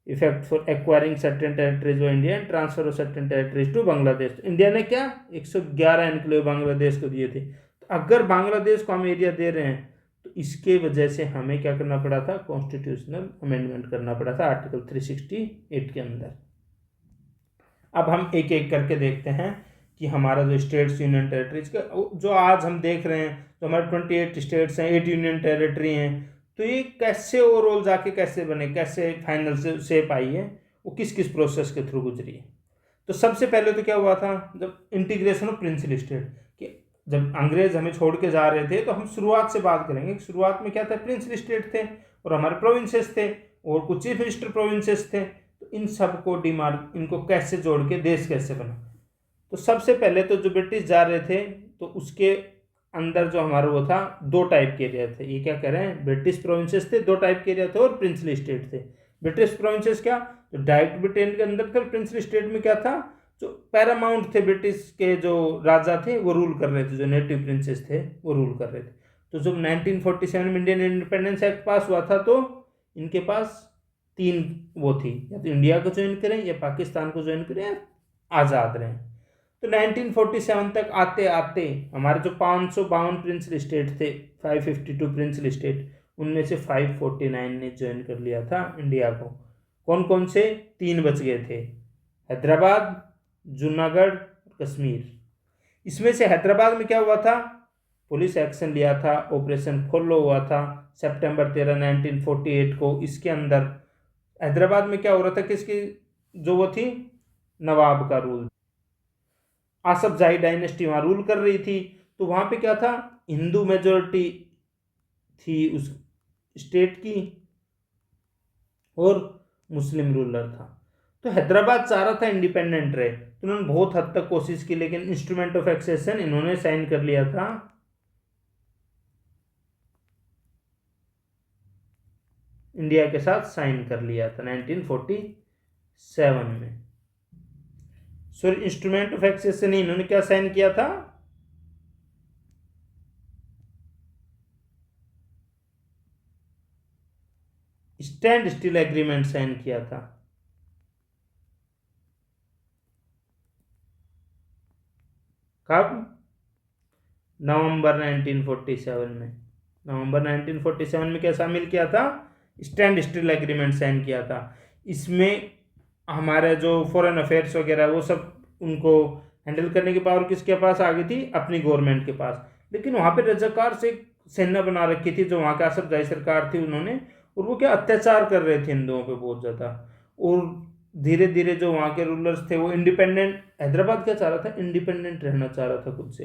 [SPEAKER 1] effect for acquiring certain territories of India and transfer of certain territories to Bangladesh. India ने क्या 111 एनक्लेव बांग्लादेश को दिए थे। तो अगर बांग्लादेश को हम एरिया दे रहे हैं तो इसके वजह से हमें क्या करना पड़ा था? कॉन्स्टिट्यूशनल अमेंडमेंट करना पड़ा था आर्टिकल 368 के अंदर। अब हम एक एक करके देखते हैं कि हमारा जो स्टेट्स यूनियन टेरिटरीज का जो आज हम देख रहे हैं, तो हमारे 28 स्टेट्स हैं, 8 यूनियन टेरिटरी हैं, तो ये कैसे ओवरऑल जाके कैसे बने, कैसे फाइनल से शेप आई है, वो किस किस प्रोसेस के थ्रू गुजरी है। तो सबसे पहले तो क्या हुआ था, जब इंटीग्रेशन ऑफ प्रिंसिपल स्टेट, कि जब अंग्रेज हमें छोड़ के जा रहे थे, तो हम शुरुआत से बात करेंगे। शुरुआत में क्या था? प्रिंसिपल स्टेट थे और हमारे प्रोविंसेस थे और कुछ चीफ मिनिस्टर प्रोविंसेस थे। तो इन सबको इनको कैसे जोड़ के देश कैसे बना? तो सबसे पहले तो जो ब्रिटिश जा रहे थे तो उसके अंदर जो हमारा वो था, 2 टाइप के एरिया थे। ये क्या कह रहे हैं? ब्रिटिश प्रोविंसेस थे, 2 टाइप के एरिया थे और प्रिंसली स्टेट थे। ब्रिटिश प्रोविंसेस क्या, तो डायरेक्ट ब्रिटेन के अंदर थे। प्रिंसली स्टेट में क्या था, जो पैरामाउंट थे, ब्रिटिश के जो राजा थे वो रूल कर रहे थे, जो नेटिव प्रिंसेस थे वो रूल कर रहे थे। तो जब 1947 में इंडियन इंडिपेंडेंस एक्ट पास हुआ था तो इनके पास 3 वो थी, या तो इंडिया को ज्वाइन करें या पाकिस्तान को ज्वाइन करें या आज़ाद रहें। तो 1947 तक आते आते हमारे जो 552 प्रिंसिपल स्टेट थे, 552 प्रिंसिपल स्टेट, उनमें से 549 ने ज्वाइन कर लिया था इंडिया को। कौन कौन से? 3 बच गए थे, हैदराबाद, जूनागढ़, कश्मीर। इसमें से हैदराबाद में क्या हुआ था? पुलिस एक्शन लिया था, ऑपरेशन फॉलो हुआ था सितंबर 13, 1948 को। इसके अंदर हैदराबाद में क्या हो रहा था, किसकी जो वो थी, नवाब का रूल, आसफ जाही डायनेस्टी वहाँ रूल कर रही थी। तो वहाँ पे क्या था, हिंदू मेजोरिटी थी उस स्टेट की और मुस्लिम रूलर था। तो हैदराबाद चाह रहा था इंडिपेंडेंट रहे, तो उन्होंने बहुत हद तक कोशिश की, लेकिन इंस्ट्रूमेंट ऑफ एक्सेशन इन्होंने साइन कर लिया था इंडिया के साथ, साइन कर लिया था 1947 में। सॉरी, इंस्ट्रूमेंट ऑफ एक्सेशन नहीं, इन्होंने क्या साइन किया था, स्टैंड स्टिल एग्रीमेंट साइन किया था। कब? नवंबर 1947 में। नवंबर 1947 में क्या शामिल किया था? स्टैंड स्टिल एग्रीमेंट साइन किया था। इसमें हमारे जो फॉरेन अफेयर्स वगैरह वो सब उनको हैंडल करने की पावर किसके पास आ गई थी? अपनी गवर्नमेंट के पास। लेकिन वहाँ पे रजाकार से सेना बना रखी थी जो वहाँ का आसफ जाही सरकार थी उन्होंने, और वो क्या अत्याचार कर रहे थे हिंदुओं पे बहुत ज़्यादा। और धीरे धीरे जो वहाँ के रूलर्स थे वो इंडिपेंडेंट, हैदराबाद क्या चाह रहा था, इंडिपेंडेंट रहना चाह रहा था खुद से।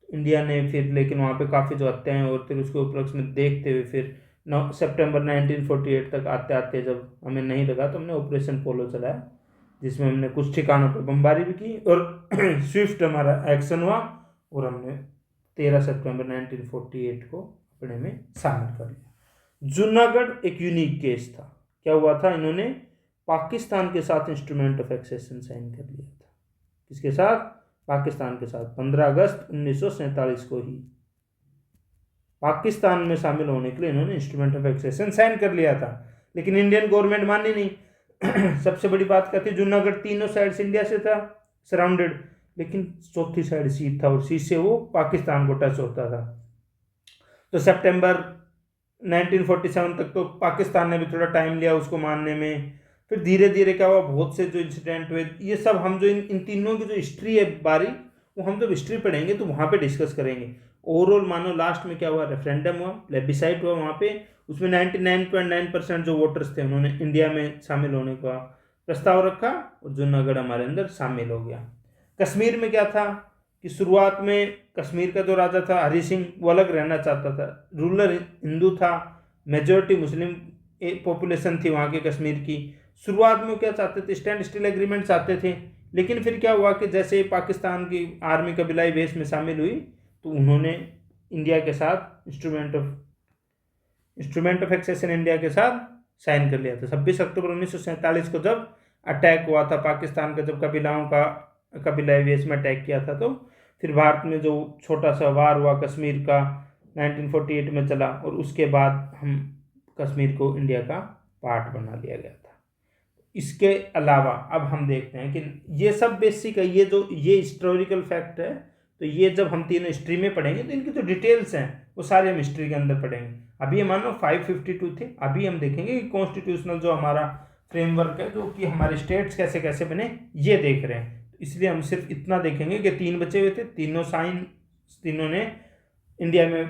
[SPEAKER 1] इंडिया ने फिर, लेकिन वहाँ पे काफ़ी जो हत्याएं और फिर उसके उपलक्ष्य में देखते हुए फिर सितंबर 1948 तक आते आते जब हमें नहीं लगा तो हमने ऑपरेशन पोलो चलाया, जिसमें हमने कुछ ठिकानों पर बमबारी भी की और स्विफ्ट हमारा एक्शन हुआ और हमने 13 सितंबर 1948 को अपने में शामिल कर लिया। जूनागढ़ एक यूनिक केस था। क्या हुआ था, इन्होंने पाकिस्तान के साथ इंस्ट्रूमेंट ऑफ एक्सेशन साइन कर लिया था। किसके साथ? पाकिस्तान के साथ। 15 अगस्त 1947 को ही पाकिस्तान में शामिल होने के लिए इन्होंने इंस्ट्रूमेंट ऑफ एक्सेशन साइन कर लिया था, लेकिन इंडियन गवर्नमेंट मानी नहीं। सबसे बड़ी बात क्या थी, जूनागढ़ तीनों साइड से इंडिया से था सराउंडेड, लेकिन चौथी साइड सी था और सी से वो पाकिस्तान को टच होता था। तो सितंबर 1947 तक तो पाकिस्तान ने भी थोड़ा टाइम लिया उसको मानने में। फिर धीरे धीरे क्या हुआ, बहुत से जो इंसिडेंट हुए, ये सब हम जो इन तीनों की जो हिस्ट्री है बारी, वो हम जब हिस्ट्री पढ़ेंगे तो वहाँ पे डिस्कस करेंगे। ओवरऑल मानो लास्ट में क्या हुआ, रेफरेंडम हुआ, प्लेबिसाइट हुआ वहाँ पे, उसमें 99.9% जो वोटर्स थे उन्होंने इंडिया में शामिल होने का प्रस्ताव रखा और जूनागढ़ हमारे अंदर शामिल हो गया। कश्मीर में क्या था कि शुरुआत में कश्मीर का जो राजा था हरि सिंह, वो अलग रहना चाहता था, रूरल हिंदू था, मेजोरिटी मुस्लिम पॉपुलेशन थी वहाँ के कश्मीर की। शुरुआत में क्या चाहते थे, स्टैंड स्टिल एग्रीमेंट चाहते थे। लेकिन फिर क्या हुआ कि जैसे पाकिस्तान की आर्मी कबीलाई बेस में शामिल हुई तो उन्होंने इंडिया के साथ इंस्ट्रूमेंट ऑफ एक्सेशन इंडिया के साथ साइन कर लिया था। 26 अक्टूबर 1947 को जब अटैक हुआ था पाकिस्तान का, जब कबीलाओं का कबीलाई बेस में अटैक किया था, तो फिर भारत में जो छोटा सा वार हुआ कश्मीर का 1948 में चला और उसके बाद हम कश्मीर को इंडिया का पार्ट बना लिया गया था। इसके अलावा अब हम देखते हैं कि ये सब बेसिक है, ये हिस्टोरिकल फैक्ट है। तो ये जब हम तीनों हिस्ट्री में पढ़ेंगे तो इनकी जो डिटेल्स हैं वो सारे हम हिस्ट्री के अंदर पढ़ेंगे। अभी ये मानो 552 थे, अभी हम देखेंगे कि कॉन्स्टिट्यूशनल जो हमारा फ्रेमवर्क है, जो कि हमारे स्टेट्स कैसे कैसे बने, ये देख रहे हैं। तो इसलिए हम सिर्फ इतना देखेंगे कि 3 बचे हुए थे, तीनों ने इंडिया में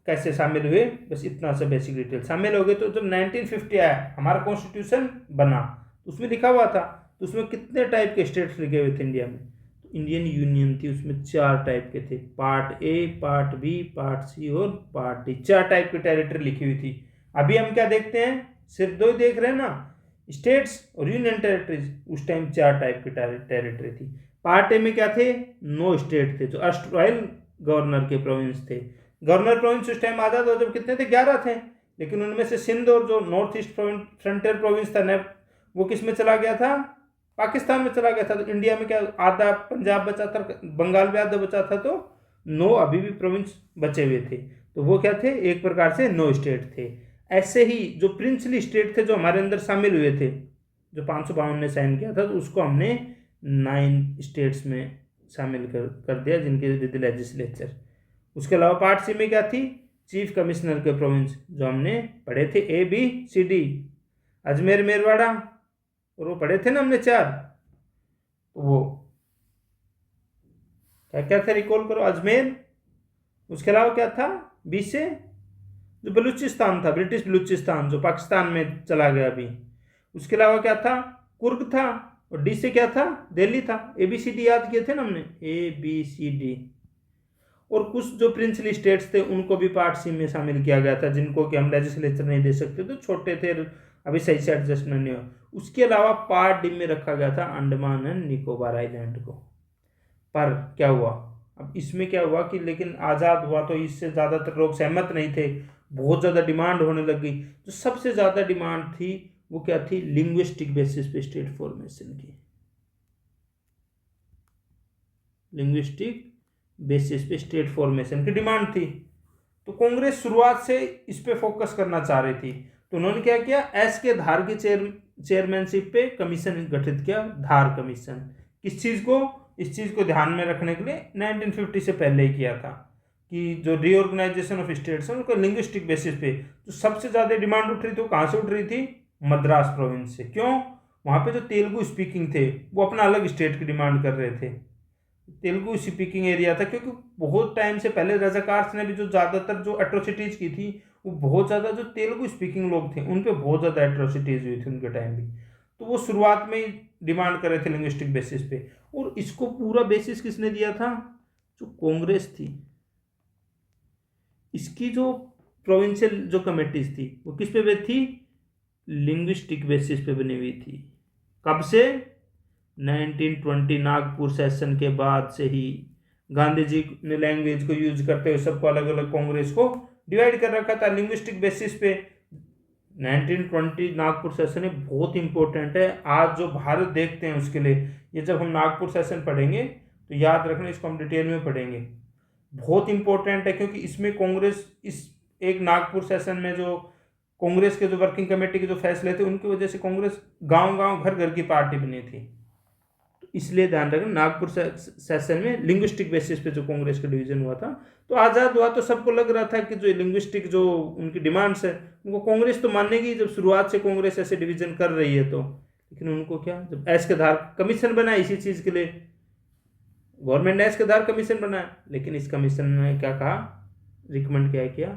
[SPEAKER 1] कैसे शामिल हुए, बस इतना सा बेसिक डिटेल शामिल हो गए। तो जब 1950 आया हमारा कॉन्स्टिट्यूशन बना, तो उसमें लिखा हुआ था, तो उसमें कितने टाइप के स्टेट्स लिखे हुए थे इंडिया में, तो इंडियन यूनियन थी, उसमें 4 टाइप के थे, part A, part B, part C और पार्ट डी, 4 टाइप की टेरिटरी लिखी हुई थी। अभी हम क्या देखते हैं, सिर्फ 2 ही देख रहे हैं ना, स्टेट्स और यूनियन टेरिटरीज। उस टाइम 4 टाइप की टेरिटरी थी। पार्ट ए में क्या थे, 9 स्टेट थे जो अर्स्टवाइल गवर्नर के प्रोविंस थे। गवर्नर प्रोविंस उस टाइम आजाद हो जब कितने थे, 11 थे, लेकिन उनमें से सिंध और जो नॉर्थ ईस्ट फ्रंटियर प्रोविंस था वो किस में चला गया था, पाकिस्तान में चला गया था। तो इंडिया में क्या आधा पंजाब बचा था, बंगाल भी आधा बचा था, तो 9 अभी भी प्रोविंस बचे हुए थे। तो वो क्या थे, एक प्रकार से 9 स्टेट थे। ऐसे ही जो प्रिंसली स्टेट थे जो हमारे अंदर शामिल हुए थे, जो 552 ने साइन किया था, तो उसको हमने 9 स्टेट्स में शामिल कर दिया, जिनके विद लेजिस्लेचर। उसके अलावा पार्ट सी में क्या थी, चीफ कमिश्नर के प्रोविंस, जो हमने पढ़े थे ABCD, अजमेर, मेरवाड़ा, और वो पढ़े थे ना हमने 4, तो वो क्या क्या थे, रिकॉल करो, अजमेर। उसके अलावा क्या था, बी से जो बलूचिस्तान था, ब्रिटिश बलूचिस्तान, जो पाकिस्तान में चला गया अभी। उसके अलावा क्या था, कुर्ग था, और डी से क्या था, दिल्ली था। ABCD याद किए थे ना हमने, ABCD। और कुछ जो प्रिंसली स्टेट्स थे उनको भी पार्ट सी में शामिल किया गया था, जिनको कि हम लेजिस्लेचर नहीं दे सकते, तो छोटे थे, अभी सही से एडजस्टमेंट नहीं हुआ। उसके अलावा पार्ट डी में रखा गया था अंडमान एंड निकोबार आइलैंड को। पर क्या हुआ, अब इसमें क्या हुआ कि लेकिन आज़ाद हुआ तो इससे ज़्यादातर लोग सहमत नहीं थे, बहुत ज़्यादा डिमांड होने लगी। जो सबसे ज़्यादा डिमांड थी वो क्या थी, लिंग्विस्टिक बेसिस पे स्टेट फॉर्मेशन की, लिंग्विस्टिक बेसिस पे स्टेट फॉर्मेशन की डिमांड थी। तो कांग्रेस शुरुआत से इस पे फोकस करना चाह रही थी, तो उन्होंने क्या किया, SK धार की चेयरमैनशिप पे कमीशन गठित किया, धार कमीशन। किस चीज़ को, इस चीज़ को ध्यान में रखने के लिए 1950 से पहले ही किया था कि जो रीऑर्गेनाइजेशन ऑफ स्टेट्स है उनको लिंग्विस्टिक बेसिस पे जो सबसे ज़्यादा डिमांड उठ रही थी, वो कहाँ से उठ रही थी, मद्रास प्रोविंस से। क्यों, वहाँ पे जो तेलुगु स्पीकिंग थे वो अपना अलग स्टेट की डिमांड कर रहे थे, तेलुगु स्पीकिंग एरिया था। क्योंकि बहुत टाइम से पहले रजाकार्स ने भी जो ज़्यादातर जो एट्रोसिटीज़ की थी, वो बहुत ज़्यादा जो तेलुगु स्पीकिंग लोग थे उन पे बहुत ज़्यादा एट्रोसिटीज़ हुई थी उनके टाइम भी। तो वो शुरुआत में ही डिमांड कर रहे थे लिंग्विस्टिक बेसिस पे। और इसको पूरा बेसिस किसने दिया था, जो कांग्रेस थी। इसकी जो प्रोविंशियल जो कमेटीज थी वो किस पे थी, लिंग्विस्टिक बेसिस पे बनी हुई थी। कब से, 1920 नागपुर सेशन के बाद से ही गांधी जी ने लैंग्वेज को यूज करते हुए सबको अलग अलग कांग्रेस को डिवाइड कर रखा था लिंग्विस्टिक बेसिस पे। 1920 नागपुर सेशन बहुत इंपॉर्टेंट है, आज जो भारत देखते हैं उसके लिए। ये जब हम नागपुर सेशन पढ़ेंगे तो याद रखना, इसको हम डिटेल में पढ़ेंगे, बहुत इंपॉर्टेंट है। क्योंकि इसमें कांग्रेस, इस एक नागपुर सेशन में जो कांग्रेस के जो वर्किंग कमेटी के जो फैसले थे, उनकी वजह से कांग्रेस गांव गांव घर घर की पार्टी बनी थी। तो इसलिए ध्यान रखना, नागपुर सेशन में लिंग्विस्टिक बेसिस पे जो कांग्रेस का डिवीजन हुआ था, तो आज़ाद हुआ तो सबको लग रहा था कि जो लिंग्विस्टिक जो उनकी डिमांड्स है उनको कांग्रेस तो मानेगी, जब शुरुआत से कांग्रेस ऐसे डिवीजन कर रही है तो। लेकिन उनको क्या, जब एस के आधार कमीशन बना इसी चीज़ के लिए, गवर्नमेंट ने एस के आधार कमीशन बनाया, लेकिन इस कमीशन ने क्या कहा, रिकमेंड क्या किया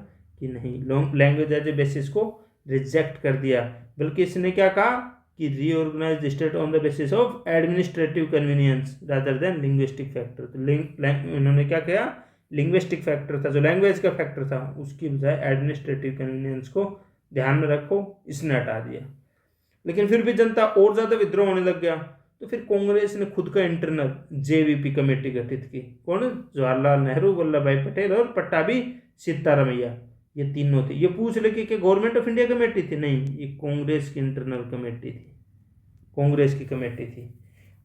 [SPEAKER 1] कि नहीं, लैंग्वेज एज ए बेसिस को रिजेक्ट कर दिया, बल्कि इसने क्या कहा कि reorganize state on the basis of administrative convenience rather than linguistic factor. तो इन्होंने क्या किया, लिंग्विस्टिक फैक्टर था जो लैंग्वेज का फैक्टर था, उसकी बजाय एडमिनिस्ट्रेटिव कन्वीनियंस को ध्यान में रखो, इसने हटा दिया। लेकिन फिर भी जनता और ज़्यादा विद्रोह होने लग गया, तो फिर कांग्रेस ने खुद का इंटरनल जेवीपी कमेटी गठित की। कौन, जवाहरलाल नेहरू, वल्लभ भाई पटेल और पट्टाभी सिद्धारमैया, ये तीनों थे। ये पूछ ले कि गवर्नमेंट ऑफ इंडिया कमेटी थी, नहीं, ये कांग्रेस की इंटरनल कमेटी थी, कांग्रेस की कमेटी थी।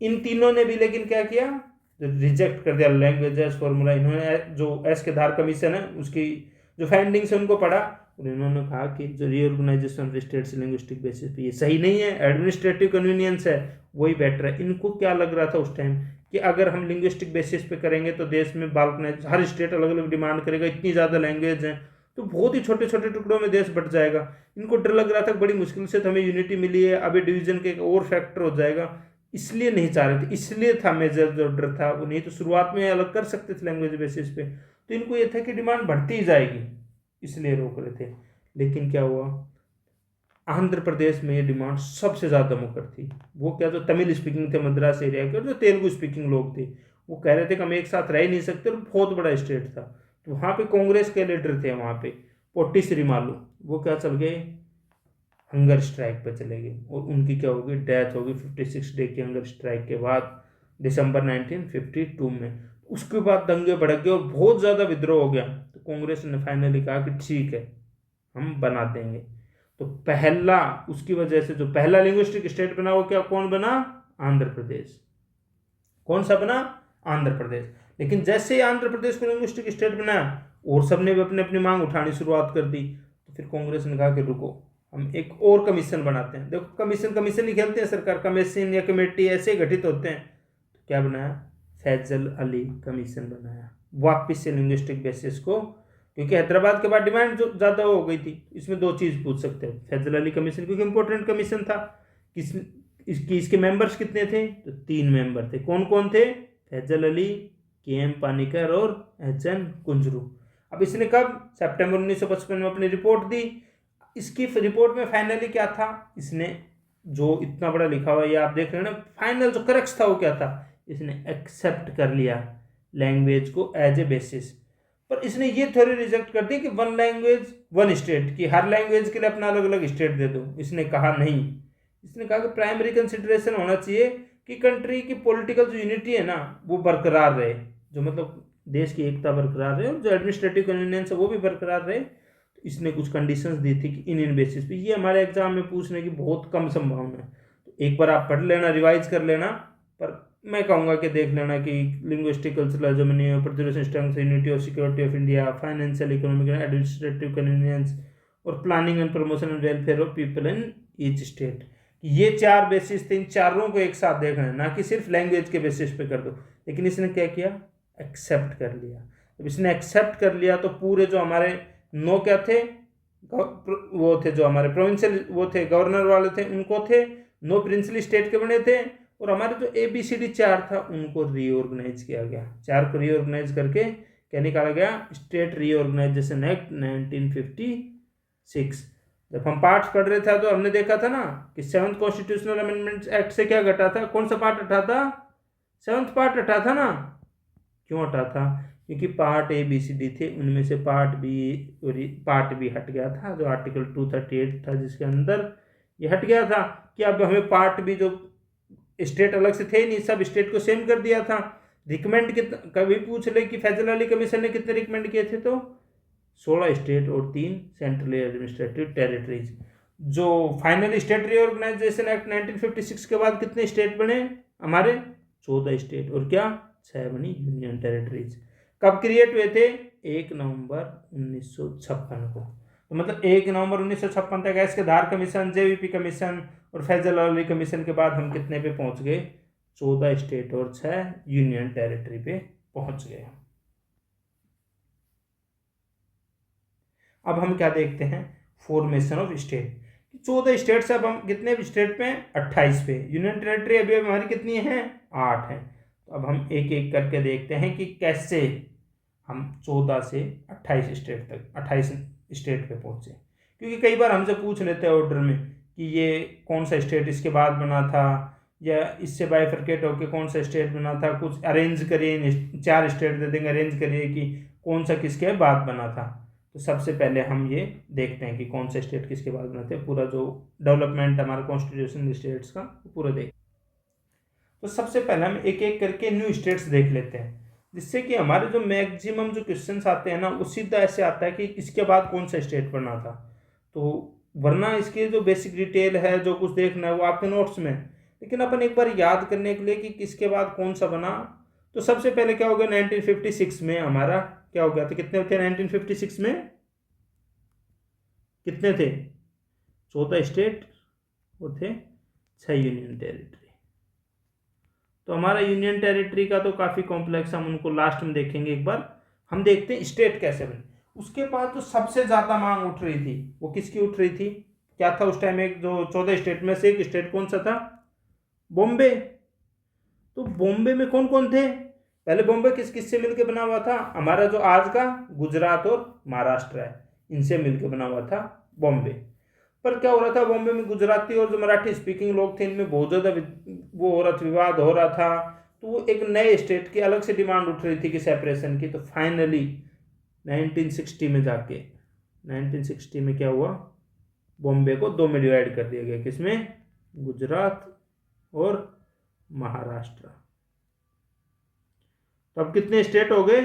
[SPEAKER 1] इन तीनों ने भी लेकिन क्या किया, रिजेक्ट कर दिया लैंग्वेज एज फॉर्मूला। इन्होंने जो एस के धार कमीशन है उसकी जो फाइंडिंग्स है उनको पढ़ा, और इन्होंने कहा कि जो reorganization of states linguistic basis पे ये सही नहीं है, एडमिनिस्ट्रेटिव कन्वीनियंस है वही बेटर है। इनको क्या लग रहा था उस टाइम कि अगर हम लिंग्विस्टिक बेसिस पे करेंगे तो देश में बाल्कनाइज, हर स्टेट अलग अलग डिमांड करेगा, इतनी ज़्यादा लैंग्वेज है तो बहुत ही छोटे छोटे टुकड़ों में देश बट जाएगा। इनको डर लग रहा था, बड़ी मुश्किल से तो हमें यूनिटी मिली है, अभी डिवीजन के एक और फैक्टर हो जाएगा, इसलिए नहीं चाह रहे थे। इसलिए था मेजर जो डर था वो, नहीं तो शुरुआत में अलग कर सकते थे लैंग्वेज बेसिस पे। तो इनको ये था कि डिमांड बढ़ती ही जाएगी, इसलिए रोक रहे थे। लेकिन क्या हुआ, आंध्र प्रदेश में ये डिमांड सबसे ज़्यादा मुकर थी। वो क्या, जो तमिल स्पीकिंग थे मद्रास एरिया के और जो तेलुगु स्पीकिंग लोग थे, वो कह रहे थे कि हम एक साथ रह ही नहीं सकते, और बहुत बड़ा स्टेट था। तो वहाँ पे कांग्रेस के लीडर थे वहाँ पे, पोट्टी श्रीमालू, वो क्या चल गए, हंगर स्ट्राइक पे चले गए, और उनकी क्या होगी, डेथ होगी 56 डे की हंगर स्ट्राइक के बाद, दिसंबर 1952 में। उसके बाद दंगे भड़क गए और बहुत ज़्यादा विद्रोह हो गया। तो कांग्रेस ने फाइनली कहा कि ठीक है, हम बना देंगे। तो पहला, उसकी वजह से जो पहला लिंग्विस्टिक स्टेट बना वो क्या, कौन बना, आंध्र प्रदेश। कौन सा बना, आंध्र प्रदेश। लेकिन जैसे ही आंध्र प्रदेश को लिंग्विस्टिक स्टेट बनाया और सबने भी अपनी अपनी मांग उठानी शुरुआत कर दी, तो फिर कांग्रेस ने कहा कि रुको, हम एक और कमीशन बनाते हैं। देखो, कमीशन ही खेलते हैं सरकार, कमीशन या कमेटी ऐसे गठित होते हैं। तो क्या बनाया, फैजल अली कमीशन बनाया, वापिस से लिंग्विस्टिक बेसिस को, क्योंकि हैदराबाद के बाद डिमांड जो ज़्यादा हो गई थी। इसमें दो चीज़ पूछ सकते हैं, फैजल अली कमीशन क्योंकि इंपॉर्टेंट कमीशन था। इसके मेंबर्स कितने थे, तो 3 मेंबर थे। कौन कौन थे, फैजल अली, KM पानीकर और HN कुंजरू। अब इसने कब, सितंबर 1955 में अपनी रिपोर्ट दी। इसकी रिपोर्ट में फाइनली क्या था, इसने जो इतना बड़ा लिखा हुआ, ये आप देख रहे हैं ना, फाइनल जो करेक्ट था वो क्या था, इसने एक्सेप्ट कर लिया लैंग्वेज को एज ए बेसिस। पर इसने ये थ्योरी रिजेक्ट कर दी कि 1 लैंग्वेज 1 स्टेट, की हर लैंग्वेज के लिए अपना अलग अलग स्टेट दे दो। इसने कहा नहीं, इसने कहा कि प्राइमरी कंसिडरेशन होना चाहिए कि कंट्री की पॉलिटिकल जो यूनिटी है ना वो बरकरार रहे, जो मतलब देश की एकता बरकरार रहे, और जो एडमिनिस्ट्रेटिव कन्वीनियंस है वो भी बरकरार रहे। तो इसने कुछ कंडीशंस दी थी कि इन बेसिस पे, ये हमारे एग्जाम में पूछने की बहुत कम संभावना है। तो एक बार आप पढ़ लेना, रिवाइज कर लेना, पर मैं कहूँगा कि देख लेना कि linguistic cultural hegemony, producing strength, unity और security of India, financial, economic and administrative convenience, और planning and promotion and welfare of people in each state. ये 4 बेसिस थे, इन चारों को एक साथ देखना है, ना कि सिर्फ लैंग्वेज के बेसिस पे कर दो। लेकिन इसने क्या किया, एक्सेप्ट कर लिया। जब इसने एक्सेप्ट कर लिया तो पूरे जो हमारे 9 क्या थे, वो थे जो हमारे प्रोविंशियल वो थे, गवर्नर वाले थे, उनको थे 9 प्रिंसली स्टेट के बने थे, और हमारे जो ABCD 4 था उनको रीऑर्गेनाइज किया गया। 4 को रीऑर्गेनाइज करके क्या निकाला गया, स्टेट रीऑर्गेनाइजेशन एक्ट 1956। जब हम पार्ट पढ़ रहे थे तो हमने देखा था ना कि 7th कॉन्स्टिट्यूशनल अमेंडमेंट एक्ट से क्या घटा था, कौन सा पार्ट हटा था, 7th पार्ट हटा था ना। क्यों हटा था, क्योंकि पार्ट ABCD थे, उनमें से पार्ट बी हट गया था, जो आर्टिकल 238 था जिसके अंदर ये हट गया था कि अब हमें पार्ट बी, जो स्टेट अलग से थे नहीं, सब स्टेट को सेम कर दिया था। रिकमेंड कितना, कभी पूछ ले कि फैजल अली कमीशन ने कितने रिकमेंड किए थे, तो 16 स्टेट और 3 सेंट्रल एडमिनिस्ट्रेटिव टेरिटरीज। जो फाइनल स्टेट रीऑर्गेनाइजेशन एक्ट 1956 के बाद कितने स्टेट बने हमारे, 14 स्टेट, और क्या 6 बनी यूनियन टेरिटरीज। कब क्रिएट हुए थे, 1 नवंबर 1956 को। तो मतलब 1 नवंबर 1956 तक एस के धार कमीशन, JVP कमीशन और फैजल अली कमीशन के बाद हम कितने पे पहुंच गए, 14 स्टेट और 6 यूनियन टेरिटरी पे पहुंच गए। अब हम क्या देखते हैं, फॉर्मेशन ऑफ स्टेट। 14 स्टेट से अब हम कितने स्टेट पे हैं, 28 पे। यूनियन टेरिटरी अभी हमारी कितनी है, 8 है। तो अब हम एक एक करके देखते हैं कि कैसे हम 14 से 28 स्टेट तक 28 स्टेट पे पहुंचे। क्योंकि कई बार हमसे पूछ लेते हैं ऑर्डर में कि ये कौन सा स्टेट इसके बाद बना था, या इससे बाइफरकेट होकर कौन सा स्टेट बना था। कुछ अरेंज करिए, 4 स्टेट दे देंगे, अरेंज करिए कि कौन सा किसके बाद बना था। तो सबसे पहले हम ये देखते हैं कि कौन सा स्टेट किसके बाद बनाते हैं, पूरा जो डेवलपमेंट हमारा कॉन्स्टिट्यूशन स्टेट्स का पूरा देख। तो सबसे पहले हम एक एक करके न्यू स्टेट्स देख लेते हैं, जिससे कि हमारे जो मैक्सिमम जो क्वेश्चंस आते हैं ना, वो सीधा ऐसे आता है कि इसके बाद कौन सा स्टेट बना था। तो वरना इसके जो बेसिक डिटेल है, जो कुछ देखना है वो आपके नोट्स में, लेकिन अपन एक बार याद करने के लिए कि किसके बाद कौन सा बना। तो सबसे पहले क्या हो गया, 1956 में हमारा क्या हो गया था, कितने थे 1956 में, कितने थे, 14 स्टेट और थे 6 यूनियन टेरिटरी। तो हमारा यूनियन टेरिटरी का तो काफ़ी कॉम्प्लेक्स, हम उनको लास्ट में देखेंगे। एक बार हम देखते हैं स्टेट कैसे बने। उसके बाद जो सबसे ज़्यादा मांग उठ रही थी वो किसकी उठ रही थी, क्या था उस टाइम, एक जो 14 स्टेट में से एक स्टेट कौन सा था, बॉम्बे। तो बॉम्बे में कौन कौन थे, पहले बॉम्बे किस किस से मिलकर बना हुआ था, हमारा जो आज का गुजरात और महाराष्ट्र है, इनसे मिलकर बना हुआ था बॉम्बे। पर क्या हो रहा था, बॉम्बे में गुजराती और जो मराठी स्पीकिंग लोग थे, इनमें बहुत ज़्यादा वो हो रहा था, विवाद हो रहा था। तो वो एक नए स्टेट की अलग से डिमांड उठ रही थी कि सेपरेशन की। तो फाइनली 1960 में जाके 1960 में क्या हुआ, बॉम्बे को 2 में डिवाइड कर दिया गया, किसमें, गुजरात और महाराष्ट्र। तो अब कितने स्टेट हो गए,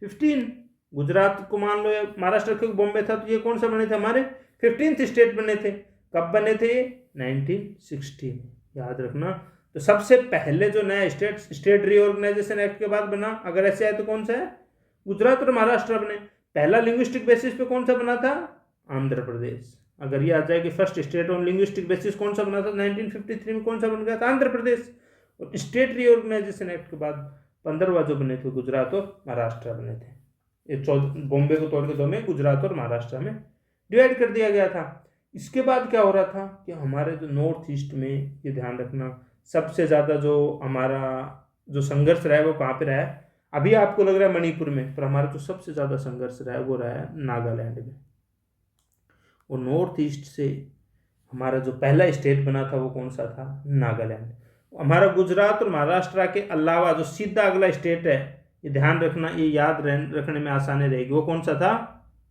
[SPEAKER 1] 15। गुजरात को मान लो, महाराष्ट्र के बॉम्बे था, तो ये कौन सा बने थे, हमारे 15th स्टेट बने थे। कब बने थे, 1960 में, याद रखना। तो सबसे पहले जो नया स्टेट रीऑर्गेनाइजेशन एक्ट के बाद बना, अगर ऐसे आए तो कौन सा है, गुजरात और महाराष्ट्र बने। पहला लिंग्विस्टिक बेसिस पे कौन सा बना था, आंध्र प्रदेश। अगर ये आ जाए कि first state on linguistic basis कौन सा बना था, 1953 में कौन सा बन गया था, आंध्र प्रदेश। और स्टेट रीऑर्गेनाइजेशन एक्ट के बाद 15वां जो बने थे, गुजरात और महाराष्ट्र बने थे। ये बॉम्बे को तोड़ के 2 में गुजरात और महाराष्ट्र में डिवाइड कर दिया गया था। इसके बाद क्या हो रहा था कि हमारे जो नॉर्थ ईस्ट में, ये ध्यान रखना, सबसे ज़्यादा जो हमारा जो संघर्ष रहा है वो कहाँ पे रहा है, अभी आपको लग रहा है मणिपुर में, पर हमारा जो सबसे ज़्यादा संघर्ष रहा है वो रहा है नागालैंड में। और नॉर्थ ईस्ट से हमारा जो पहला स्टेट बना था वो कौन सा था, नागालैंड। हमारा गुजरात और महाराष्ट्र के अलावा जो सीधा अगला स्टेट है, ये ध्यान रखना, ये याद रखने में आसानी रहेगी, वो कौन सा था,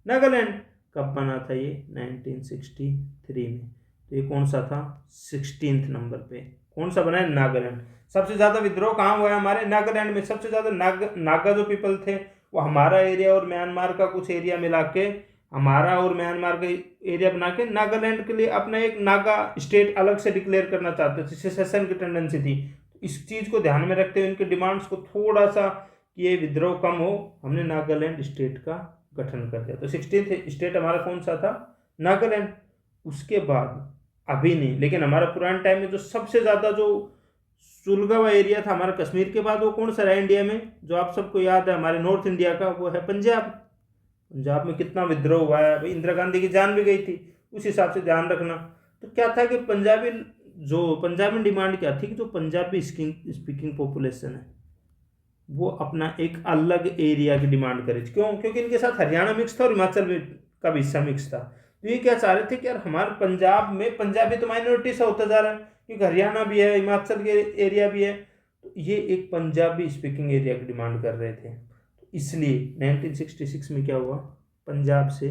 [SPEAKER 1] नागालैंड। कब बना था ये, 1963 में। तो ये कौन सा था, 16th नंबर पे कौन सा बना है, नागालैंड। सबसे ज़्यादा विद्रोह कहाँ हुआ है, हमारे नागालैंड में। सबसे ज़्यादा नागा जो पीपल थे, वो हमारा एरिया और म्यांमार का कुछ एरिया मिला के, हमारा और म्यांमार का एरिया बना के नागालैंड के लिए अपना एक नागा स्टेट अलग से डिक्लेयर करना चाहते थे, सेसेशन की टेंडेंसी थी। इस चीज़ को ध्यान में रखते हुए, इनके डिमांड्स को थोड़ा सा कि ये विद्रोह कम हो, हमने नागालैंड स्टेट का गठन कर दिया। तो 16th स्टेट हमारा कौन सा था, नागालैंड। उसके बाद अभी नहीं, लेकिन हमारा पुराने टाइम में जो सबसे ज़्यादा जो सुलगा हुआ एरिया था हमारा कश्मीर के बाद, वो कौन सा रहा इंडिया में, जो आप सबको याद है हमारे नॉर्थ इंडिया का, वो है पंजाब। पंजाब में कितना विद्रोह हुआ है भाई, इंदिरा गांधी की जान भी गई थी, उस हिसाब से ध्यान रखना। तो क्या था कि पंजाब में डिमांड क्या थी कि जो पंजाबी स्पीकिंग पॉपुलेशन है वो अपना एक अलग एरिया की डिमांड करे। क्यों, क्योंकि इनके साथ हरियाणा मिक्स था और हिमाचल में का भी हिस्सा मिक्स था। तो ये क्या चाह रहे थे कि यार हमारे पंजाब में पंजाबी तो माइनॉरिटी सा होता जा रहा है, क्योंकि हरियाणा भी है, हिमाचल के एरिया भी है, तो ये एक पंजाबी स्पीकिंग एरिया की डिमांड कर रहे थे। तो इसलिए 1966 में क्या हुआ, पंजाब से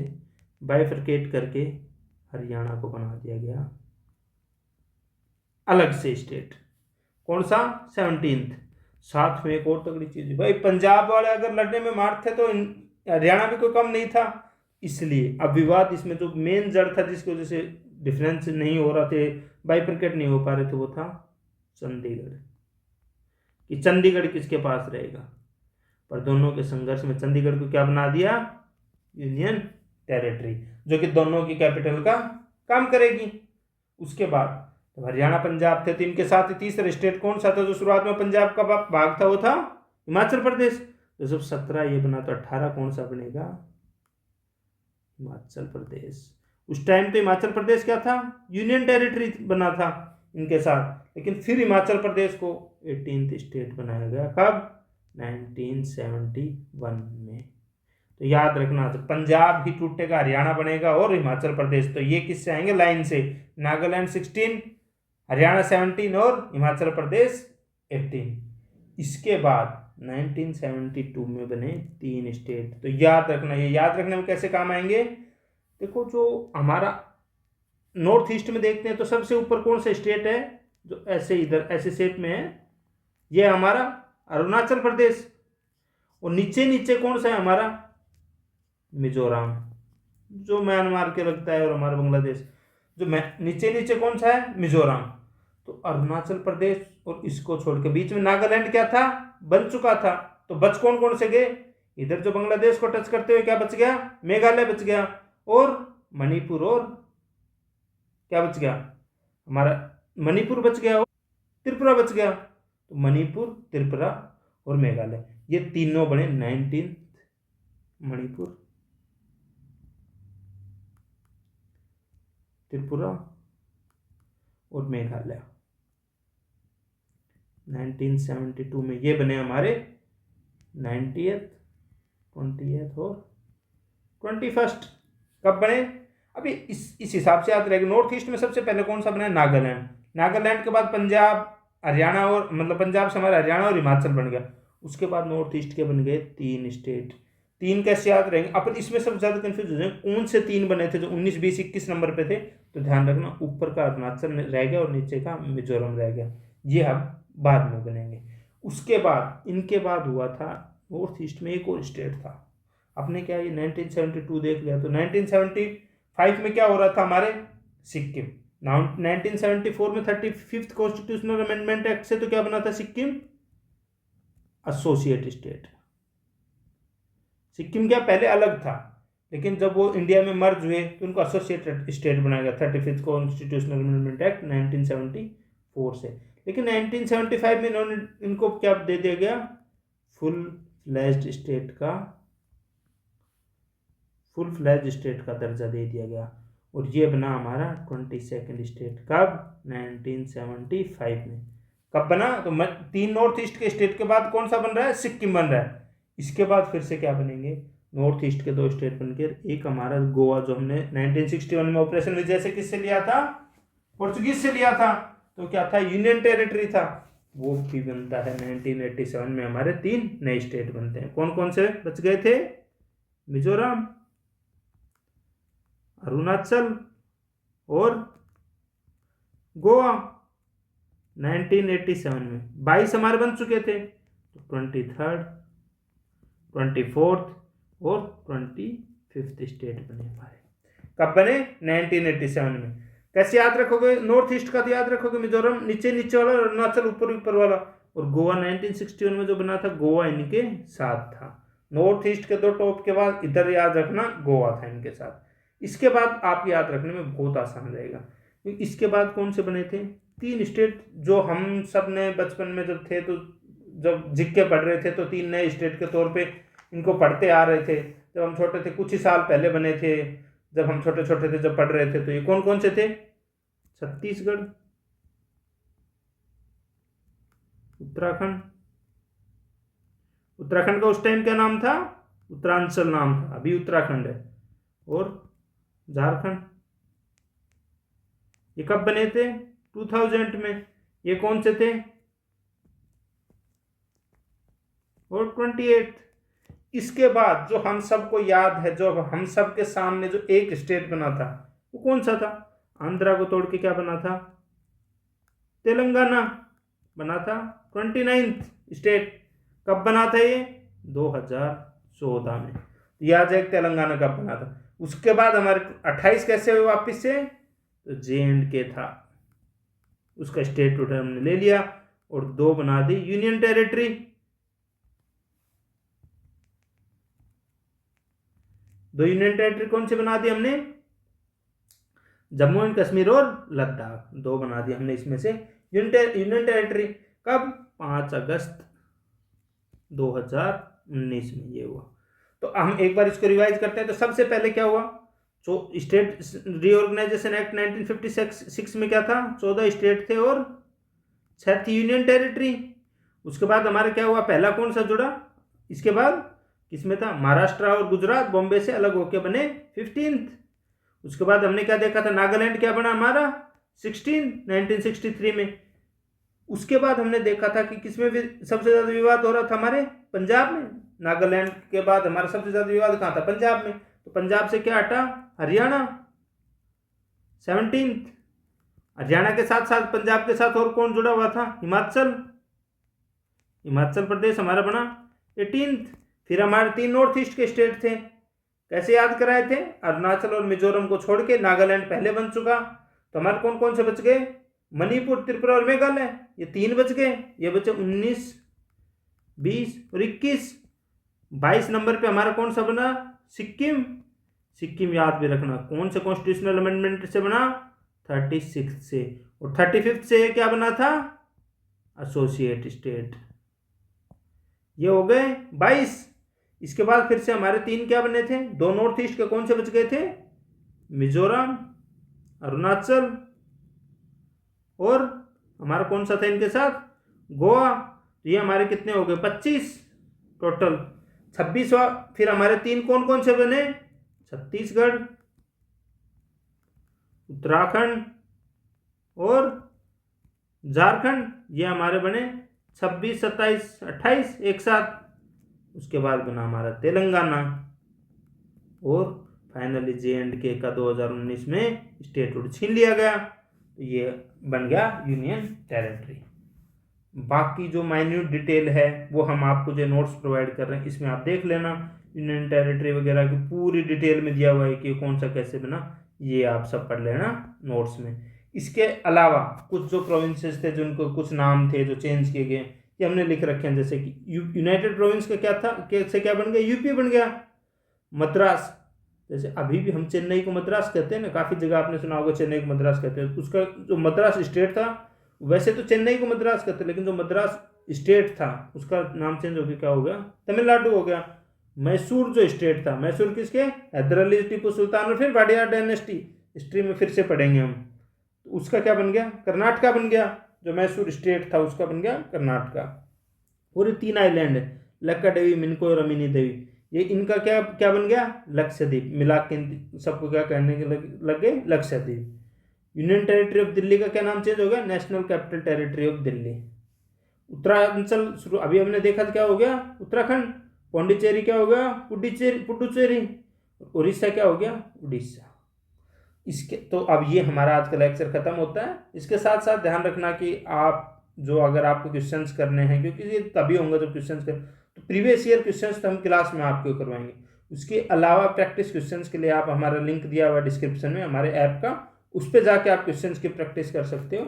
[SPEAKER 1] बाइफरकेट करके हरियाणा को बना दिया गया अलग से स्टेट। कौन सा, 17th। साथ में एक और तगड़ी चीज भाई, पंजाब वाले अगर लड़ने में मारते तो हरियाणा भी कोई कम नहीं था। इसलिए अब विवाद इसमें जो मेन जड़ था, जिसकी वजह से डिफरेंस नहीं हो रहा थे, बाइफरकेट नहीं हो पा रहे थे, वो था चंडीगढ़। कि चंडीगढ़ किसके पास रहेगा। पर दोनों के संघर्ष में चंडीगढ़ को क्या बना दिया, यूनियन टेरिटरी, जो कि दोनों की कैपिटल का काम करेगी। उसके बाद तो हरियाणा पंजाब थे, तो इनके साथ तीसरा स्टेट कौन सा था जो शुरुआत में पंजाब का भाग था? वो था हिमाचल प्रदेश। तो जब 17 ये बना तो 18 कौन सा बनेगा? हिमाचल प्रदेश। उस टाइम तो हिमाचल प्रदेश क्या था? यूनियन टेरिटरी बना था इनके साथ, लेकिन फिर हिमाचल प्रदेश को 18th स्टेट बनाया गया। कब? 1971 में। तो याद रखना, तो पंजाब ही टूटेगा, हरियाणा बनेगा और हिमाचल प्रदेश। तो ये किससे आएंगे? लाइन से। नागालैंड 16, हरियाणा 17 और हिमाचल प्रदेश 18। इसके बाद 1972 में बने 3 स्टेट। तो याद रखना, ये याद रखने में कैसे काम आएंगे? देखो, जो हमारा नॉर्थ ईस्ट में देखते हैं तो सबसे ऊपर कौन सा स्टेट है जो ऐसे इधर ऐसे शेप में है? ये हमारा अरुणाचल प्रदेश। और नीचे नीचे कौन सा है हमारा? मिजोरम, जो म्यांमार के लगता है, और हमारा बांग्लादेश। जो नीचे नीचे कौन सा है? मिजोरम। तो अरुणाचल प्रदेश और इसको छोड़ के बीच में नागालैंड क्या था? बन चुका था। तो बच कौन कौन से गए? इधर जो बांग्लादेश को टच करते हुए क्या बच गया? मेघालय बच गया, और मणिपुर, और क्या बच गया? हमारा मणिपुर बच गया, और त्रिपुरा बच गया। तो मणिपुर, त्रिपुरा और मेघालय, ये तीनों बने 19। मणिपुर, त्रिपुरा और मेघालय 1972 में ये बने हमारे 90th, 20th और 21st। कब बने? अभी इस हिसाब से याद रहेगा। नॉर्थ ईस्ट में सबसे पहले कौन सा बना? नागालैंड। नागालैंड के बाद पंजाब, हरियाणा, और मतलब पंजाब से हमारा हरियाणा और हिमाचल बन गया। उसके बाद नॉर्थ ईस्ट के बन गए 3 स्टेट। 3 कैसे याद रहेंगे? अपन इसमें सबसे ज्यादा कंफ्यूज हो जाए कौन से 3 बने थे जो 19, 20, 21 नंबर पे थे। तो ध्यान रखना, ऊपर का अरुणाचल रह गया और नीचे का मिजोरम रह गया। ये हम बाद में बनेंगे। उसके बाद इनके बाद हुआ था नॉर्थ ईस्ट में एक और स्टेट था। आपने क्या ये 1972 देख लिया, तो 1975 में क्या हो रहा था हमारे? सिक्किम। 1974 में 35th कॉन्स्टिट्यूशनल अमेंडमेंट एक्ट से तो क्या बना था? Sikkim associate state. सिक्किम क्या पहले अलग था, लेकिन जब वो इंडिया में मर्ज हुए तो उनको एसोसिएटेड स्टेट बनाया गया 35th कॉन्स्टिट्यूशनल अमेंडमेंट एक्ट 1974 से। लेकिन 1975 में इन्होंने इनको क्या दे दिया गया? फुल फ्लैज्ड स्टेट का दर्जा दे दिया गया, और ये बना हमारा 22nd स्टेट। कब? 1975 में। कब बना? तो 3 नॉर्थ ईस्ट के स्टेट के बाद कौन सा बन रहा है? सिक्किम बन रहा है। इसके बाद फिर से क्या बनेंगे? नॉर्थ ईस्ट के 2 स्टेट बनकर एक हमारा गोवा, जो हमने 1961 में ऑपरेशन विजय से किससे लिया था? पोर्चुगीज से लिया था। तो क्या था? यूनियन टेरिटरी था। वो भी बनता है 1987 में। हमारे 3 नए स्टेट बनते हैं। कौन कौन से बच गए थे? मिजोरम, अरुणाचल और गोवा। 1987 में 22 हमारे बन चुके थे। तो 23rd, 24th और 25th स्टेट बने हमारे। कब बने? 1987 में। कैसे याद रखोगे? नॉर्थ ईस्ट का तो याद रखोगे मिजोरम नीचे नीचे वाला, अरुणाचल ऊपर ऊपर वाला, और गोवा 1961 में जो बना था, गोवा इनके साथ था। नॉर्थ ईस्ट के 2 टॉप के बाद इधर याद रखना गोवा था इनके साथ। इसके बाद आप याद रखने में बहुत आसान रहेगा, क्योंकि इसके बाद कौन से बने थे? 3 स्टेट जो हम सब ने बचपन में जब थे, तो जब जिक्के पढ़ रहे थे तो 3 नए स्टेट के तौर पे इनको पढ़ते आ रहे थे। जब हम छोटे थे, कुछ ही साल पहले बने थे, जब हम छोटे छोटे थे, जब पढ़ रहे थे, तो ये कौन कौन से थे? छत्तीसगढ़, उत्तराखंड। उत्तराखंड का उस टाइम क्या नाम था? उत्तरांचल नाम था, अभी उत्तराखंड है। और झारखंड। ये कब बने थे? 2000 में। ये कौन से थे? और 28। इसके बाद जो हम सबको याद है, जो हम सब के सामने जो एक स्टेट बना था, वो कौन सा था? आंध्रा को तोड़ के क्या बना था? तेलंगाना बना था। 29th state. कब बना था ये? 2014 में। याद है तेलंगाना कब बना था। उसके बाद हमारे 28 कैसे हुए वापिस से? तो JNK था, उसका स्टेट हमने ले लिया और 2 बना the union territory. 2 union territory कौन से बना दी हमने? जम्मू एंड कश्मीर और लद्दाख, 2 बना दिया हमने इसमें से यूनियन टेरिटरी। कब? 5 अगस्त 2019 में ये हुआ। तो हम एक बार इसको रिवाइज करते हैं। तो सबसे पहले क्या हुआ? जो स्टेट रीऑर्गेनाइजेशन एक्ट 1956 में क्या था? 14 स्टेट थे और 6 थी यूनियन टेरिटरी। उसके बाद हमारा क्या हुआ? पहला कौन सा जुड़ा? इसके बाद किसमें था? महाराष्ट्र और गुजरात बॉम्बे से अलग होकर बने 15th। उसके बाद हमने क्या देखा था? नागालैंड क्या बना हमारा? 1963 में। उसके बाद हमने देखा था कि किसमें भी सबसे ज्यादा विवाद हो रहा था? हमारे पंजाब में। नागालैंड के बाद हमारा सबसे ज्यादा विवाद कहाँ था? पंजाब में। तो पंजाब से क्या हटा? हरियाणा 17th। हरियाणा के साथ साथ पंजाब के साथ और कौन जुड़ा हुआ था? हिमाचल प्रदेश हमारा बना 18th। फिर हमारे 3 नॉर्थ ईस्ट के स्टेट थे, कैसे याद कराए थे? अरुणाचल और मिजोरम को छोड़ के नागालैंड पहले बन चुका। तो हमारे कौन कौन से बच गए? मणिपुर, त्रिपुरा और मेघालय, ये 3 बच गए। ये बचे 19, 20 और 21। 22 नंबर पे हमारा कौन सा बना? सिक्किम याद भी रखना। कौन से कॉन्स्टिट्यूशनल अमेंडमेंट से बना? 36 से। और 35 से क्या बना था? Associate state. ये हो गए 22। इसके बाद फिर से हमारे 3 क्या बने थे? 2 नॉर्थ ईस्ट के कौन से बच गए थे? मिजोरम, अरुणाचल और हमारा कौन सा था इनके साथ? गोवा। तो ये हमारे कितने हो गए? 25 टोटल। 26वां फिर हमारे 3 कौन कौन से बने? छत्तीसगढ़, उत्तराखंड और झारखंड। ये हमारे बने 26, 27, 28 एक साथ। उसके बाद बना हमारा तेलंगाना और फाइनली JNK का 2019 में स्टेटहुड छीन लिया गया। तो ये बन गया यूनियन टेरिटरी। बाकी जो माइन्यूट डिटेल है वो हम आपको जो नोट्स प्रोवाइड कर रहे हैं इसमें आप देख लेना। यूनियन टेरिटरी वगैरह की पूरी डिटेल में दिया हुआ है कि कौन सा कैसे बना, ये आप सब पढ़ लेना नोट्स में। इसके अलावा कुछ जो प्रोविंसेस थे जिनको कुछ नाम थे जो चेंज किए गए ये हमने लिख रखे हैं। जैसे कि यूनाइटेड प्रोविंस का क्या था? कैसे क्या बन गया? यूपी बन गया। मद्रास, जैसे अभी भी हम चेन्नई को मद्रास कहते हैं ना, काफ़ी जगह आपने सुना होगा चेन्नई को मद्रास कहते हैं। उसका जो मद्रास स्टेट था, वैसे तो चेन्नई को मद्रास कहते हैं, लेकिन जो मद्रास स्टेट था उसका नाम चेंज होकर क्या हो गया? तमिलनाडु हो गया। मैसूर जो स्टेट था, मैसूर किसके? हैदर अली टीपू सुल्तान और फिर वाडियार डायनेस्टी, हिस्ट्री में फिर से पढ़ेंगे हम। तो उसका क्या बन गया? कर्नाटका बन गया। जो मैसूर स्टेट था उसका बन गया कर्नाटका। पूरे 3 आइलैंड है, लक्कादेवी, मिनको और अमिनी देवी, ये इनका क्या क्या बन गया? लक्षद्वीप। मिला के सबको क्या कहने के लग गए? Lakshadweep. Union territory of Delhi का क्या नाम चेंज हो गया? National capital territory of Delhi. Uttaranchal शुरू अभी हमने देखा क्या हो गया? उत्तराखंड। पौंडीचेरी क्या हो गया? पुडुचेरी। उड़ीसा क्या हो गया? उड़ीसा। इसके तो अब ये हमारा आज का लेक्चर खत्म होता है। इसके साथ साथ ध्यान रखना कि आप जो अगर आपको क्वेश्चंस करने हैं, क्योंकि ये तभी होंगे जब क्वेश्चंस कर, तो प्रीवियस ईयर क्वेश्चंस तो हम क्लास में आपको करवाएंगे। उसके अलावा प्रैक्टिस क्वेश्चंस के लिए आप हमारा लिंक दिया हुआ डिस्क्रिप्शन में हमारे ऐप का, उस पर जाके आप क्वेश्चंस की प्रैक्टिस कर सकते हो।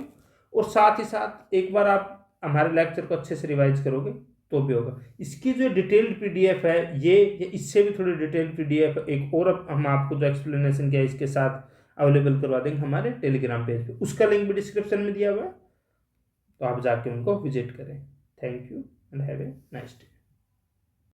[SPEAKER 1] और साथ ही साथ एक बार आप हमारे लेक्चर को अच्छे से रिवाइज करोगे तो भी होगा। इसकी जो डिटेल्ड PDF है ये इससे भी थोड़ी डिटेल्ड PDF एक और हम आपको जो एक्सप्लेनेशन किया इसके साथ अवेलेबल करवा देंगे हमारे टेलीग्राम पेज पे। उसका लिंक भी डिस्क्रिप्शन में दिया हुआ है, तो आप जाके उनको विजिट करें। Thank you and have a nice day.